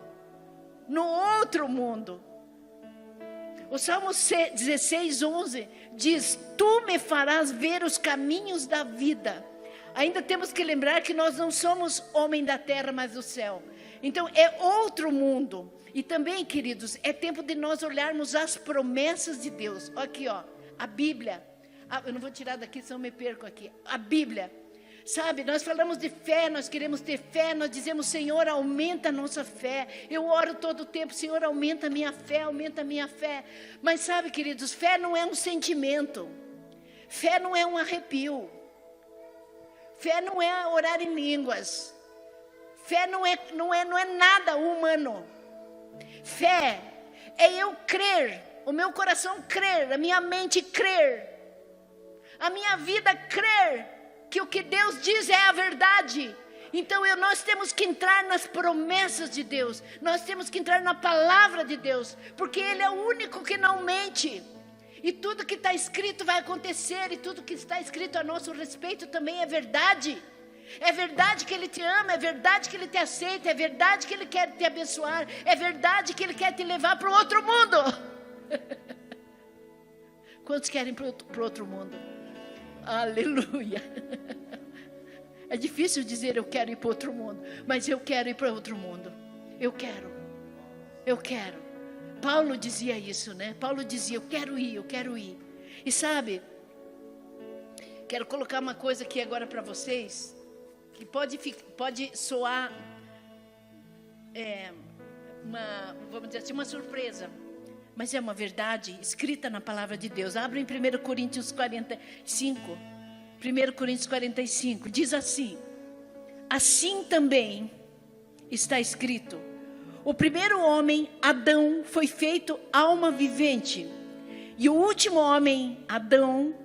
No outro mundo. O Salmo 16, 11 diz: tu me farás ver os caminhos da vida. Ainda temos que lembrar que nós não somos homem da terra, mas do céu. Então é outro mundo. E também, queridos, é tempo de nós olharmos as promessas de Deus. Aqui, ó, a Bíblia. Eu não vou tirar daqui, senão eu me perco aqui. A Bíblia. Sabe, nós falamos de fé, nós queremos ter fé, nós dizemos: Senhor, aumenta a nossa fé. Eu oro todo o tempo: Senhor, aumenta a minha fé, aumenta a minha fé. Mas sabe, queridos, fé não é um sentimento. Fé não é um arrepio. Fé não é orar em línguas. Fé não é nada humano. Fé é eu crer, o meu coração crer, a minha mente crer, a minha vida crer que o que Deus diz é a verdade. Então nós temos que entrar nas promessas de Deus. Nós temos que entrar na palavra de Deus. Porque Ele é o único que não mente. E tudo que está escrito vai acontecer. E tudo que está escrito a nosso respeito também é verdade. É verdade que Ele te ama. É verdade que Ele te aceita. É verdade que Ele quer te abençoar. É verdade que Ele quer te levar para o outro mundo. Quantos querem para o outro mundo? Aleluia. É difícil dizer eu quero ir para outro mundo, mas eu quero ir para outro mundo. Eu quero. Paulo dizia isso, né? Paulo dizia, eu quero ir. E sabe, quero colocar uma coisa aqui agora para vocês, que pode soar, vamos dizer assim, uma surpresa. Mas é uma verdade escrita na palavra de Deus. Abre em 1 Coríntios 45. 1 Coríntios 45. Diz assim. Assim também está escrito. O primeiro homem, Adão, foi feito alma vivente. E o último homem, Adão,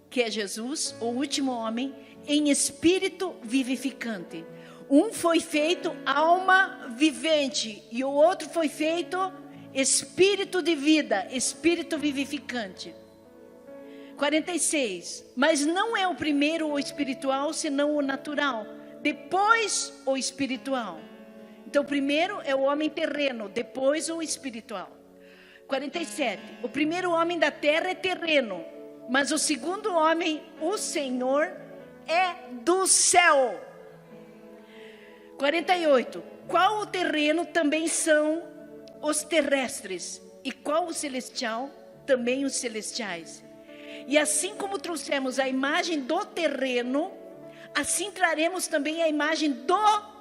que é Jesus, o último homem, em espírito vivificante. Um foi feito alma vivente. E o outro foi feito espírito de vida, espírito vivificante. 46. Mas não é o primeiro o espiritual, senão o natural. Depois o espiritual. Então primeiro é o homem terreno, depois o espiritual. 47. O primeiro homem da terra é terreno, mas o segundo homem, o Senhor, é do céu. 48. Qual o terreno também são os terrestres, e qual o celestial, também os celestiais. E assim como trouxemos a imagem do terreno, assim traremos também a imagem do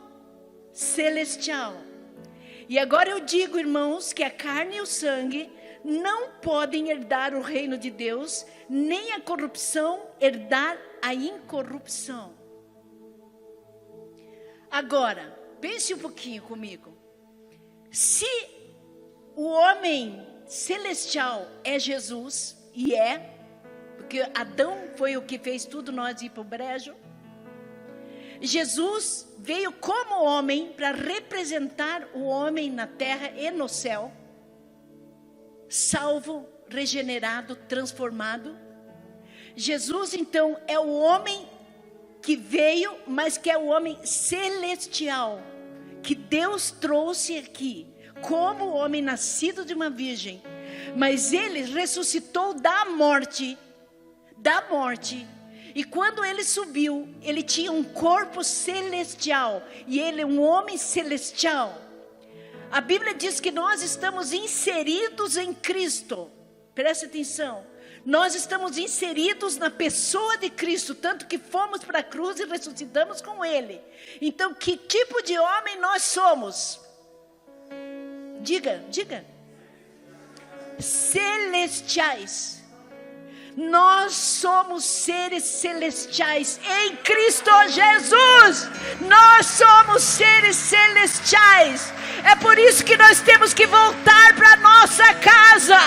celestial. E agora eu digo, irmãos, que a carne e o sangue não podem herdar o reino de Deus, nem a corrupção herdar a incorrupção. Agora, pense um pouquinho comigo. Se o homem celestial é Jesus, e porque Adão foi o que fez tudo nós ir para o brejo. Jesus veio como homem para representar o homem na terra e no céu, salvo, regenerado, transformado. Jesus então é o homem que veio, mas que é o homem celestial, que Deus trouxe aqui, como homem nascido de uma virgem, mas ele ressuscitou da morte, e quando ele subiu, ele tinha um corpo celestial, e ele é um homem celestial. A Bíblia diz que nós estamos inseridos em Cristo, preste atenção, nós estamos inseridos na pessoa de Cristo, tanto que fomos para a cruz e ressuscitamos com ele. Então que tipo de homem nós somos? Diga. Celestiais. Nós somos seres celestiais em Cristo Jesus. Nós somos seres celestiais. É por isso que nós temos que voltar para nossa casa.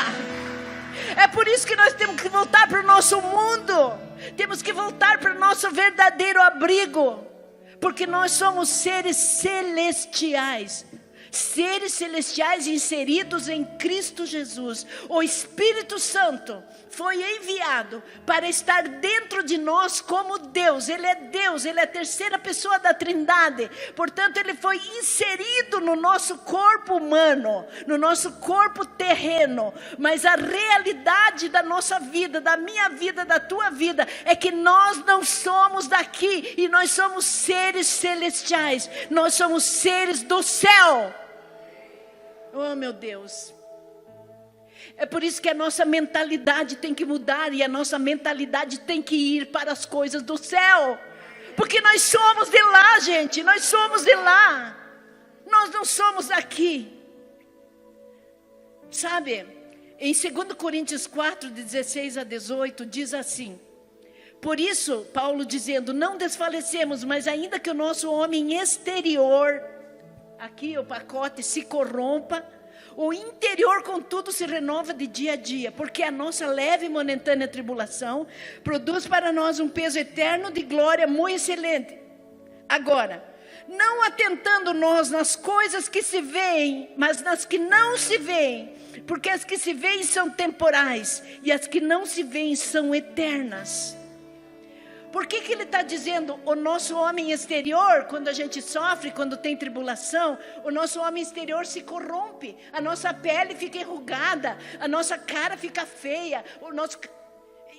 É por isso que nós temos que voltar para o nosso mundo. Temos que voltar para o nosso verdadeiro abrigo. Porque nós somos seres celestiais. Seres celestiais inseridos em Cristo Jesus. O Espírito Santo foi enviado para estar dentro de nós como Deus. Ele é Deus, Ele é a terceira pessoa da Trindade. Portanto, Ele foi inserido no nosso corpo humano, no nosso corpo terreno. Mas a realidade da nossa vida, da minha vida, da tua vida, é que nós não somos daqui e nós somos seres celestiais. Nós somos seres do céu. Oh, meu Deus. É por isso que a nossa mentalidade tem que mudar e a nossa mentalidade tem que ir para as coisas do céu. Porque nós somos de lá, gente. Nós somos de lá. Nós não somos daqui. Sabe, em 2 Coríntios 4, de 16 a 18, diz assim. Por isso, Paulo dizendo, não desfalecemos, mas ainda que o nosso homem exterior, aqui o pacote, se corrompa, O interior, contudo, se renova de dia a dia, porque a nossa leve e momentânea tribulação produz para nós um peso eterno de glória muito excelente. Agora, não atentando nós nas coisas que se veem, mas nas que não se veem, porque as que se veem são temporais, e as que não se veem são eternas. Por que ele está dizendo o nosso homem exterior, quando a gente sofre, quando tem tribulação, o nosso homem exterior se corrompe, a nossa pele fica enrugada, a nossa cara fica feia,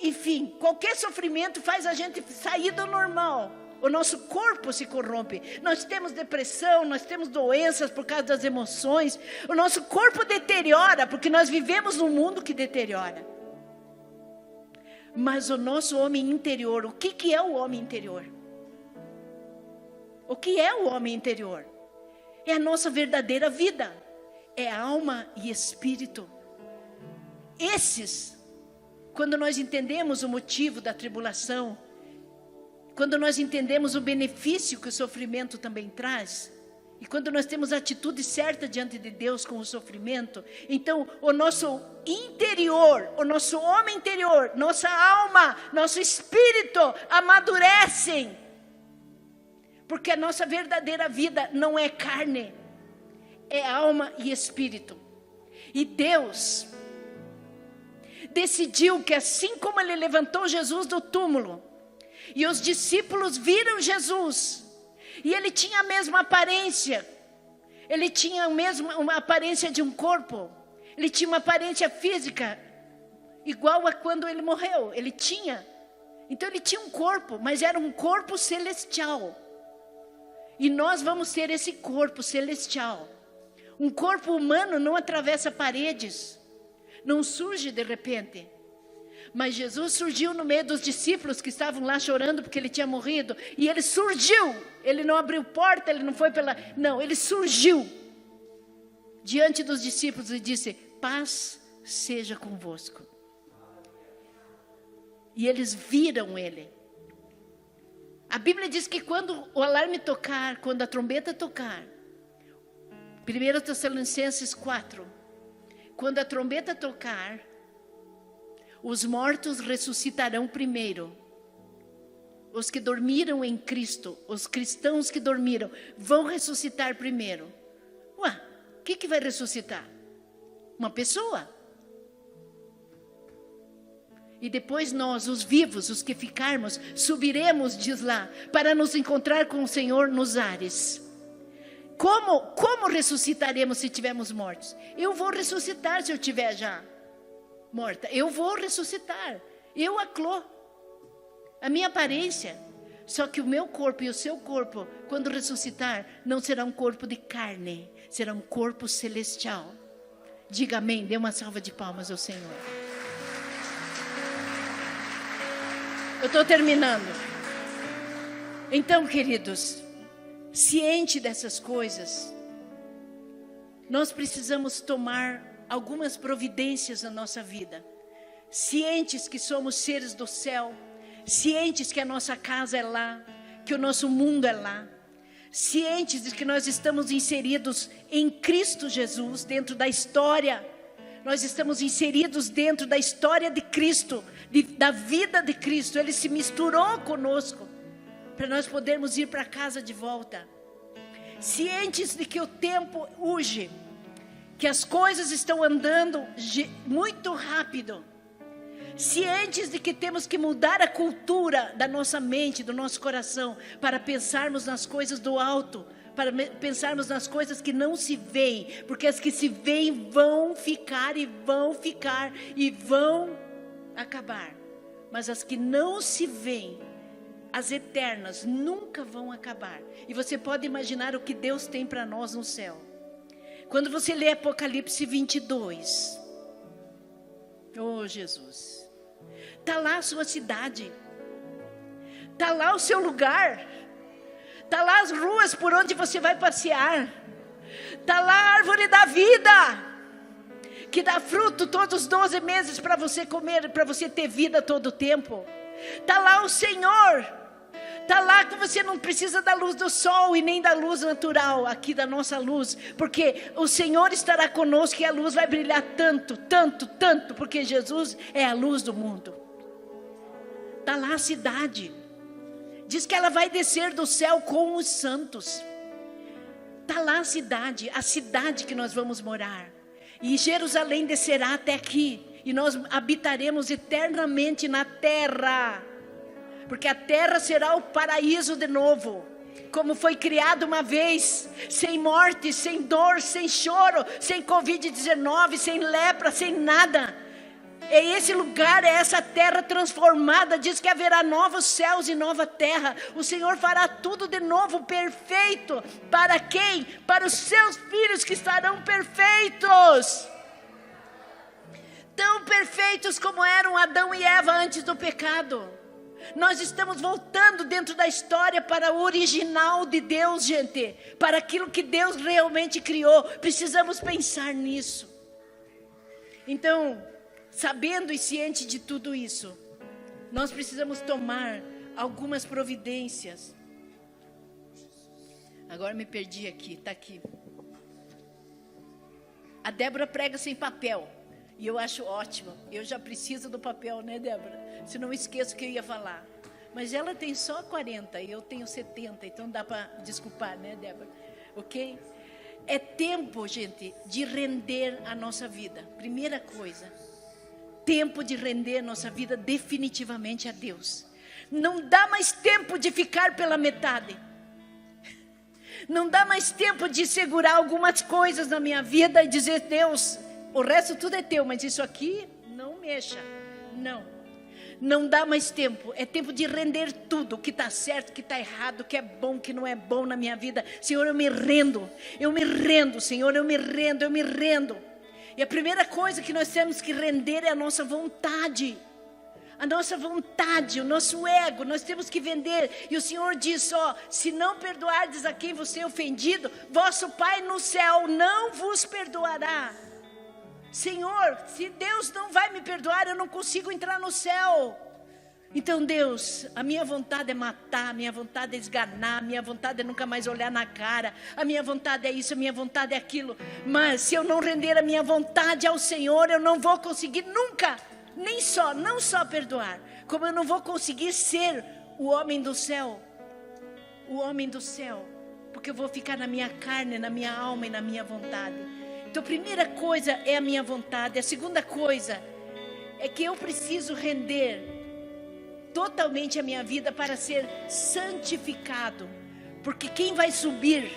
enfim, qualquer sofrimento faz a gente sair do normal, o nosso corpo se corrompe, nós temos depressão, nós temos doenças por causa das emoções, o nosso corpo deteriora, porque nós vivemos num mundo que deteriora. Mas o nosso homem interior, o que é o homem interior? O que é o homem interior? É a nossa verdadeira vida. É alma e espírito. Esses, quando nós entendemos o motivo da tribulação, quando nós entendemos o benefício que o sofrimento também traz, e quando nós temos a atitude certa diante de Deus com o sofrimento, então o nosso interior, o nosso homem interior, nossa alma, nosso espírito amadurecem. Porque a nossa verdadeira vida não é carne, é alma e espírito. E Deus decidiu que assim como Ele levantou Jesus do túmulo, e os discípulos viram Jesus, e ele tinha a mesma aparência, ele tinha uma aparência de um corpo, ele tinha uma aparência física, igual a quando ele morreu, ele tinha. Então ele tinha um corpo, mas era um corpo celestial. E nós vamos ter esse corpo celestial. Um corpo humano não atravessa paredes, não surge de repente. Mas Jesus surgiu no meio dos discípulos que estavam lá chorando porque ele tinha morrido. E ele surgiu. Ele não abriu porta, ele não foi pela... Não, ele surgiu diante dos discípulos e disse: paz seja convosco. E eles viram ele. A Bíblia diz que quando o alarme tocar, quando a trombeta tocar, 1 Tessalonicenses 4, quando a trombeta tocar, os mortos ressuscitarão primeiro. Os que dormiram em Cristo, os cristãos que dormiram, vão ressuscitar primeiro. Ué, o que vai ressuscitar? Uma pessoa. E depois nós, os vivos, os que ficarmos, subiremos, diz lá, para nos encontrar com o Senhor nos ares. Como ressuscitaremos se tivermos mortos? Eu vou ressuscitar se eu tiver já morta. Eu vou ressuscitar. Eu, a Clô, a minha aparência. Só que o meu corpo e o seu corpo, quando ressuscitar, não será um corpo de carne, será um corpo celestial. Diga amém, dê uma salva de palmas ao Senhor. Eu estou terminando. Então, queridos, ciente dessas coisas, nós precisamos tomar algumas providências na nossa vida. Cientes que somos seres do céu, cientes que a nossa casa é lá, que o nosso mundo é lá, cientes de que nós estamos inseridos em Cristo Jesus, dentro da história. Nós estamos inseridos dentro da história de Cristo, da vida de Cristo. Ele se misturou conosco, para nós podermos ir para casa de volta. Cientes de que o tempo urge, que as coisas estão andando muito rápido. Cientes de que temos que mudar a cultura da nossa mente, do nosso coração, para pensarmos nas coisas do alto, para pensarmos nas coisas que não se veem, porque as que se veem vão ficar e vão ficar e vão acabar, mas as que não se veem, as eternas, nunca vão acabar. E você pode imaginar o que Deus tem para nós no céu. Quando você lê Apocalipse 22, oh Jesus, está lá a sua cidade, está lá o seu lugar, está lá as ruas por onde você vai passear, está lá a árvore da vida, que dá fruto todos os 12 meses para você comer, para você ter vida todo o tempo. Está lá o Senhor, Está lá que você não precisa da luz do sol e nem da luz natural, aqui da nossa luz, porque o Senhor estará conosco e a luz vai brilhar tanto, tanto, tanto, porque Jesus é a luz do mundo. Está lá a cidade, diz que ela vai descer do céu com os santos. Está lá a cidade que nós vamos morar, e Jerusalém descerá até aqui, e nós habitaremos eternamente na terra, porque a terra será o paraíso de novo, como foi criado uma vez, sem morte, sem dor, sem choro, sem Covid-19, sem lepra, sem nada. É esse lugar, é essa terra transformada. Diz que haverá novos céus e nova terra. O Senhor fará tudo de novo, perfeito. Para quem? Para os seus filhos que estarão perfeitos. Tão perfeitos como eram Adão e Eva antes do pecado. Nós estamos voltando dentro da história para o original de Deus, gente. Para aquilo que Deus realmente criou. Precisamos pensar nisso. Então, sabendo e ciente de tudo isso, nós precisamos tomar algumas providências. Agora me perdi aqui, está aqui. A Débora prega sem papel. E eu acho ótimo. Eu já preciso do papel, né, Débora? Se não esqueço o que eu ia falar. Mas ela tem só 40 e eu tenho 70. Então dá para desculpar, né, Débora? Ok? É tempo, gente, de render a nossa vida. Primeira coisa. Tempo de render a nossa vida definitivamente a Deus. Não dá mais tempo de ficar pela metade. Não dá mais tempo de segurar algumas coisas na minha vida e dizer, Deus, o resto tudo é teu, mas isso aqui não mexa. Não dá mais tempo. É tempo de render tudo, o que está certo, o que está errado, o que é bom, o que não é bom na minha vida. Senhor, eu me rendo, Senhor, eu me rendo. E a primeira coisa que nós temos que render é a nossa vontade. A nossa vontade, o nosso ego, nós temos que vender. E o Senhor diz, se não perdoardes a quem você é ofendido, vosso Pai no céu não vos perdoará. Senhor, se Deus não vai me perdoar, eu não consigo entrar no céu. Então Deus, a minha vontade é matar, a minha vontade é esganar, a minha vontade é nunca mais olhar na cara, a minha vontade é isso, a minha vontade é aquilo. Mas se eu não render a minha vontade ao Senhor, eu não vou conseguir nunca, não só perdoar, como eu não vou conseguir ser o homem do céu, porque eu vou ficar na minha carne, na minha alma e na minha vontade. Então a primeira coisa é a minha vontade. A segunda coisa é que eu preciso render totalmente a minha vida para ser santificado. Porque quem vai subir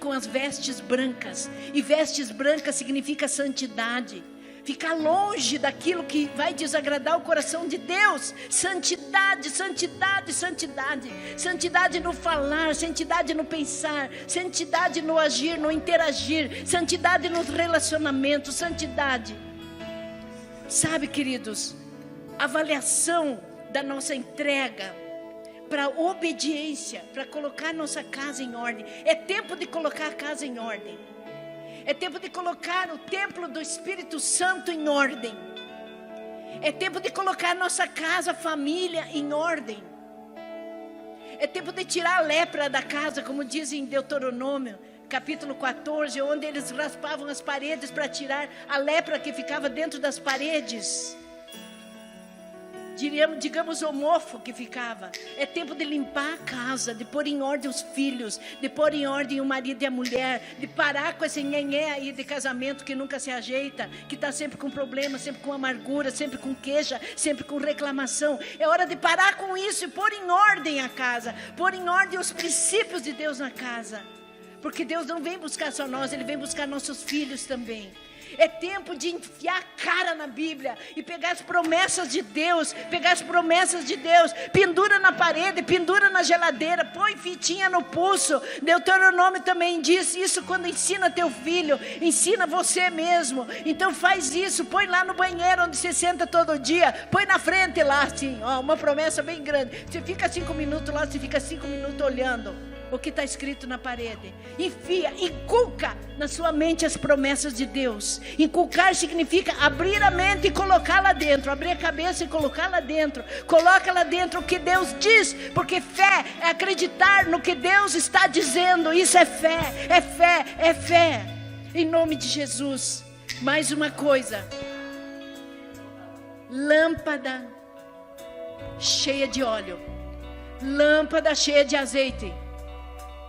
com as vestes brancas. E vestes brancas significa santidade. Ficar longe daquilo que vai desagradar o coração de Deus. Santidade, santidade, santidade. Santidade no falar, santidade no pensar, santidade no agir, no interagir, santidade nos relacionamentos, santidade. Sabe, queridos, avaliação da nossa entrega para obediência, para colocar nossa casa em ordem. É tempo de colocar a casa em ordem. É tempo de colocar o templo do Espírito Santo em ordem. É tempo de colocar nossa casa, família em ordem. É tempo de tirar a lepra da casa, como diz em Deuteronômio, capítulo 14, onde eles raspavam as paredes para tirar a lepra que ficava dentro das paredes. Digamos o mofo que ficava. É tempo de limpar a casa, de pôr em ordem os filhos, de pôr em ordem o marido e a mulher, de parar com esse nhenhé aí de casamento que nunca se ajeita, que está sempre com problema, sempre com amargura, sempre com queixa, sempre com reclamação. É hora de parar com isso e pôr em ordem a casa, pôr em ordem os princípios de Deus na casa, porque Deus não vem buscar só nós, Ele vem buscar nossos filhos também. É tempo de enfiar a cara na Bíblia e pegar as promessas de Deus, pendura na parede, pendura na geladeira, põe fitinha no pulso. Deuteronômio também diz isso quando ensina teu filho, ensina você mesmo. Então faz isso, põe lá no banheiro onde você senta todo dia, põe na frente lá assim, uma promessa bem grande. Você fica 5 minutos lá, você fica 5 minutos olhando. o que está escrito na parede. Enfia, inculca na sua mente as promessas de Deus. Inculcar significa abrir a mente e colocar lá dentro. Abrir a cabeça e colocar lá dentro. Coloca lá dentro o que Deus diz. Porque fé é acreditar no que Deus está dizendo. Isso é fé, é fé, é fé. Em nome de Jesus. Mais uma coisa. Lâmpada cheia de óleo. Lâmpada cheia de azeite.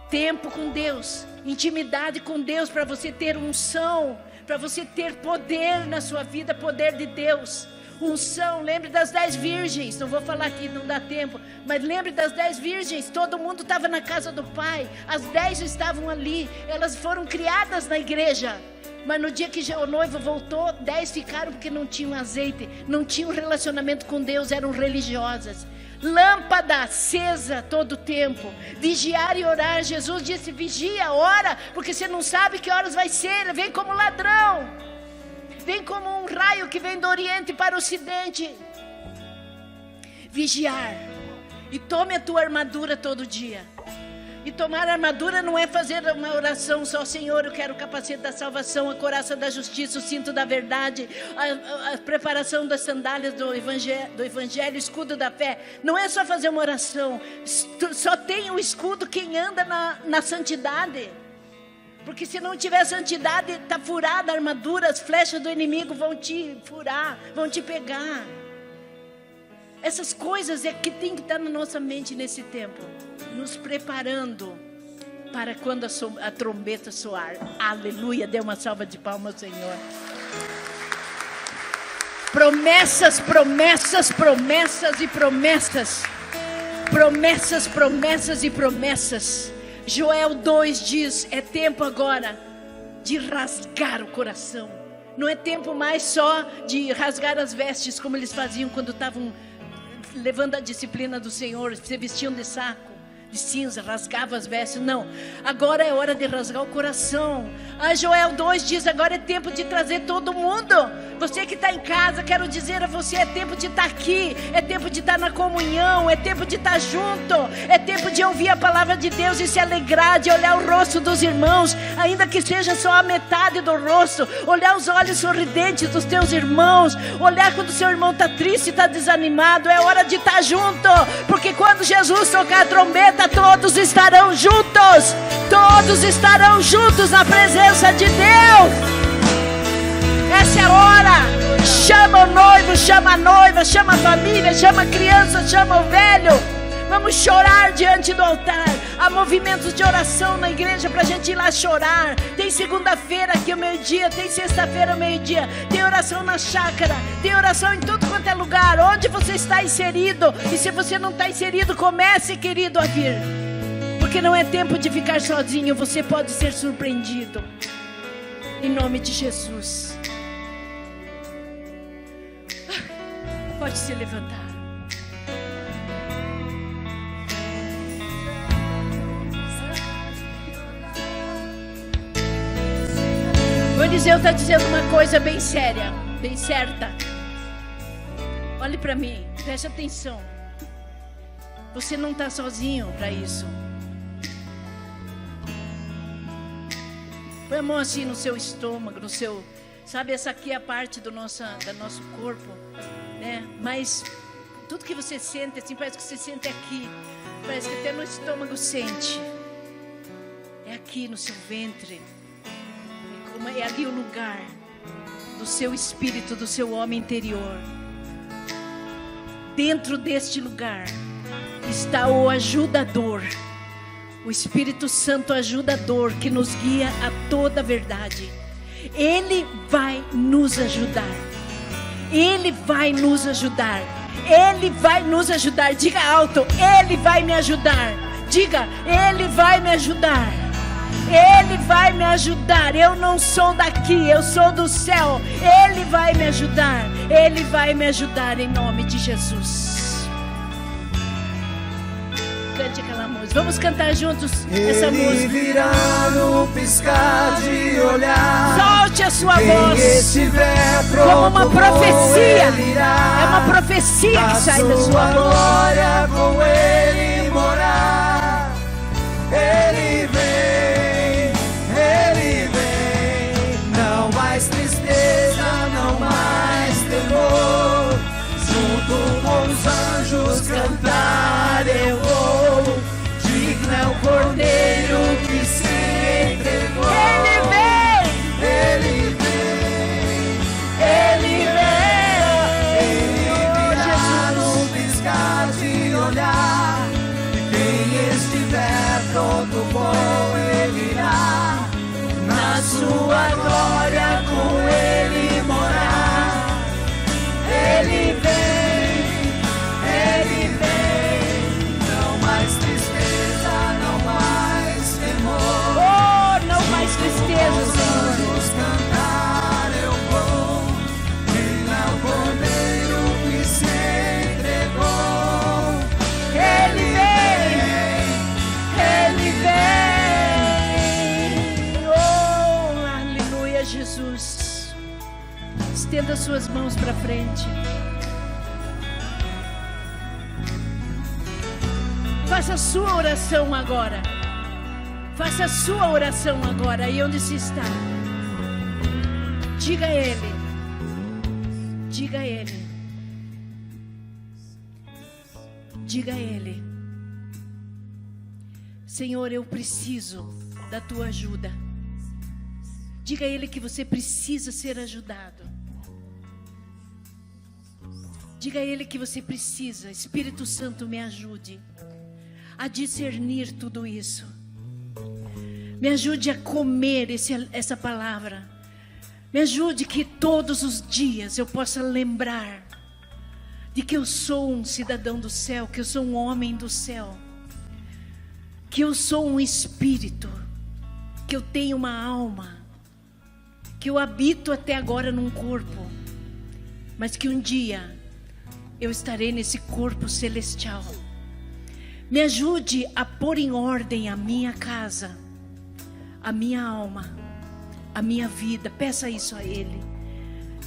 Tempo com Deus, intimidade com Deus, para você ter unção, para você ter poder na sua vida, poder de Deus. Unção, lembre das 10 virgens, não vou falar aqui, não dá tempo, mas lembre das 10 virgens, todo mundo estava na casa do Pai, as 10 estavam ali, elas foram criadas na igreja, mas no dia que o noivo voltou, 10 ficaram porque não tinham azeite, não tinham relacionamento com Deus, eram religiosas. Lâmpada acesa todo o tempo. Vigiar e orar. Jesus disse: vigia, ora, porque você não sabe que horas vai ser. Ele vem como ladrão. Vem como um raio que vem do oriente para o ocidente. Vigiar. E tome a tua armadura todo dia. E tomar a armadura não é fazer uma oração só: Senhor, eu quero o capacete da salvação, a couraça da justiça, o cinto da verdade, a preparação das sandálias do evangelho, o escudo da fé. Não é só fazer uma oração. Só tem o escudo quem anda na santidade. Porque se não tiver santidade, está furada a armadura, as flechas do inimigo vão te furar, vão te pegar. Essas coisas é que tem que estar na nossa mente nesse tempo, nos preparando para quando a trombeta soar. Aleluia, dê uma salva de palmas ao Senhor. Promessas, promessas, promessas e promessas. Promessas, promessas e promessas. Joel 2 diz: é tempo agora de rasgar o coração. Não é tempo mais só de rasgar as vestes, como eles faziam quando estavam levando a disciplina do Senhor. Se vestiam de saco, de cinza, rasgavam as vestes. Não, agora é hora de rasgar o coração. Joel 2 diz: agora é tempo de trazer todo mundo. Você que está em casa, quero dizer a você: é tempo de estar aqui, é tempo de estar na comunhão, é tempo de estar junto, é tempo de ouvir a palavra de Deus e se alegrar, de olhar o rosto dos irmãos, ainda que seja só a metade do rosto, olhar os olhos sorridentes dos teus irmãos, olhar quando o seu irmão está triste, está desanimado. É hora de estar junto, porque quando Jesus tocar a trombeta, todos estarão juntos, todos estarão juntos na presença de Deus. Essa é a hora. Chama o noivo, chama a noiva, chama a família, chama a criança, chama o velho. Vamos chorar diante do altar. Há movimentos de oração na igreja para a gente ir lá chorar. Tem segunda-feira aqui ao meio-dia, tem sexta-feira ao meio-dia, tem oração na chácara, tem oração em tudo quanto é lugar. Onde você está inserido? E se você não está inserido, comece, querido, a vir. Porque não é tempo de ficar sozinho, você pode ser surpreendido. Em nome de Jesus. Pode se levantar. O Eliseu está dizendo uma coisa bem séria, bem certa. Olhe para mim, preste atenção. Você não está sozinho para isso. Põe a mão assim no seu estômago, no seu... Sabe, essa aqui é a parte do nosso corpo, né? Mas tudo que você sente, assim, parece que você sente aqui. Parece que até no estômago sente. É aqui no seu ventre. É ali o lugar do seu espírito, do seu homem interior. Dentro deste lugar está o ajudador, o Espírito Santo ajudador, que nos guia a toda a verdade. Ele vai nos ajudar. Ele vai nos ajudar. Ele vai nos ajudar. Diga alto: Ele vai me ajudar. Diga: Ele vai me ajudar. Ele vai me ajudar. Eu não sou daqui, eu sou do céu. Ele vai me ajudar. Ele vai me ajudar em nome de Jesus. Cante aquela música. Vamos cantar juntos essa música. Ele virá no piscar de olhar. Solte a sua voz como uma profecia. É uma profecia que sai da sua glória com ele morar. Ele vem, Ele vem. Não mais tristeza, não mais temor. Junto com os anjos cantar eu vou. Digno é o Cordeiro que se entregou. Ele vem, Ele vem, Ele vem. Ele virá num piscar de olhar. E quem estiver pronto bom, Ele irá na sua glória com Ele morar. Ele vem, Ele vem. Não mais tristeza, não mais temor. Oh, não mais tristeza, Senhor. Vamos cantar, eu vou. Ele é o Cordeiro que se entregou. Ele vem, Ele vem. Oh, aleluia, Jesus. Estenda suas mãos para frente. Faça a sua oração agora. Faça a sua oração agora. Aí onde se está. Diga a Ele. Diga a Ele. Diga a Ele. Senhor, eu preciso da tua ajuda. Diga a Ele que você precisa ser ajudado. Diga a Ele que você precisa. Espírito Santo, me ajude a discernir tudo isso. Me ajude a comer essa palavra. Me ajude que todos os dias eu possa lembrar de que eu sou um cidadão do céu, que eu sou um homem do céu, que eu sou um espírito, que eu tenho uma alma, que eu habito até agora num corpo, mas que um dia eu estarei nesse corpo celestial. Me ajude a pôr em ordem a minha casa, a minha alma, a minha vida. Peça isso a Ele.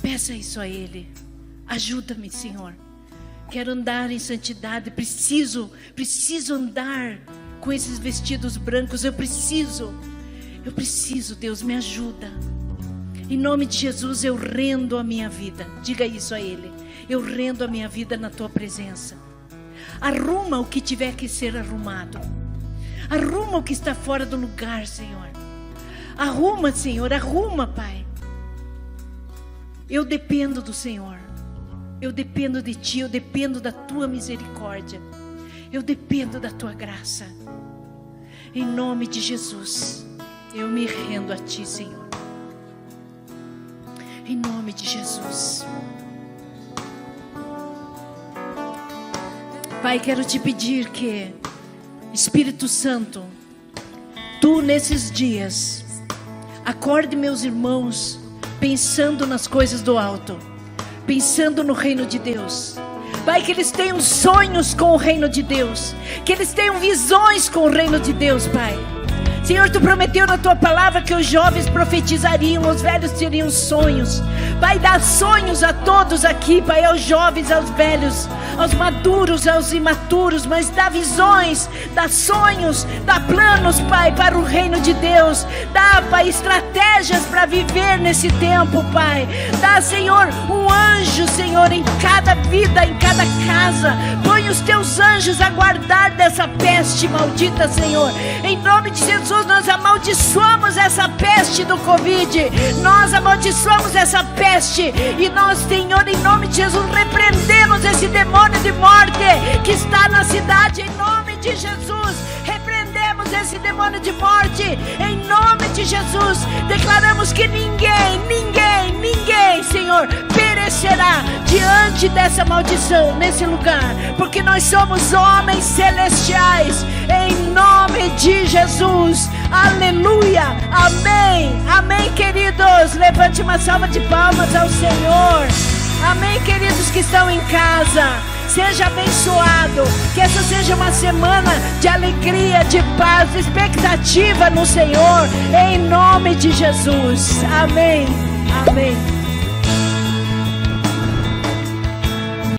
Peça isso a Ele. Ajuda-me, Senhor. Quero andar em santidade. Preciso andar com esses vestidos brancos. Eu preciso, Deus, me ajuda. Em nome de Jesus, eu rendo a minha vida. Diga isso a Ele. Eu rendo a minha vida na tua presença. Arruma o que tiver que ser arrumado. Arruma o que está fora do lugar, Senhor. Arruma, Senhor, arruma, Pai. Eu dependo do Senhor. Eu dependo de Ti, eu dependo da Tua misericórdia. Eu dependo da Tua graça. Em nome de Jesus, eu me rendo a Ti, Senhor. Em nome de Jesus. Pai, quero te pedir que, Espírito Santo, Tu nesses dias, acorde meus irmãos, pensando nas coisas do alto, pensando no reino de Deus. Pai, que eles tenham sonhos com o reino de Deus, que eles tenham visões com o reino de Deus, Pai. Senhor, Tu prometeu na Tua palavra que os jovens profetizariam, os velhos teriam sonhos. Pai, dá sonhos a todos aqui, Pai, aos jovens, aos velhos, aos maduros, aos imaturos, mas dá visões, dá sonhos, dá planos, Pai, para o reino de Deus. Dá, Pai, estratégias para viver nesse tempo, Pai. Dá, Senhor, um anjo, Senhor, em cada vida, em cada casa. Põe os Teus anjos a guardar dessa peste maldita, Senhor. Em nome de Jesus, nós amaldiçoamos essa peste do Covid. Nós amaldiçoamos essa peste. E nós, Senhor, em nome de Jesus, repreendemos esse demônio de morte que está na cidade. Em nome de Jesus, repreendemos esse demônio de morte. Em nome de Jesus, declaramos que ninguém, Senhor, perecerá diante dessa maldição nesse lugar, porque nós somos homens celestiais. Em nome de Jesus, aleluia, amém, amém, queridos. Levante uma salva de palmas ao Senhor. Amém, queridos que estão em casa. Seja abençoado. Que essa seja uma semana de alegria, de paz, de expectativa no Senhor. Em nome de Jesus. Amém. Amém.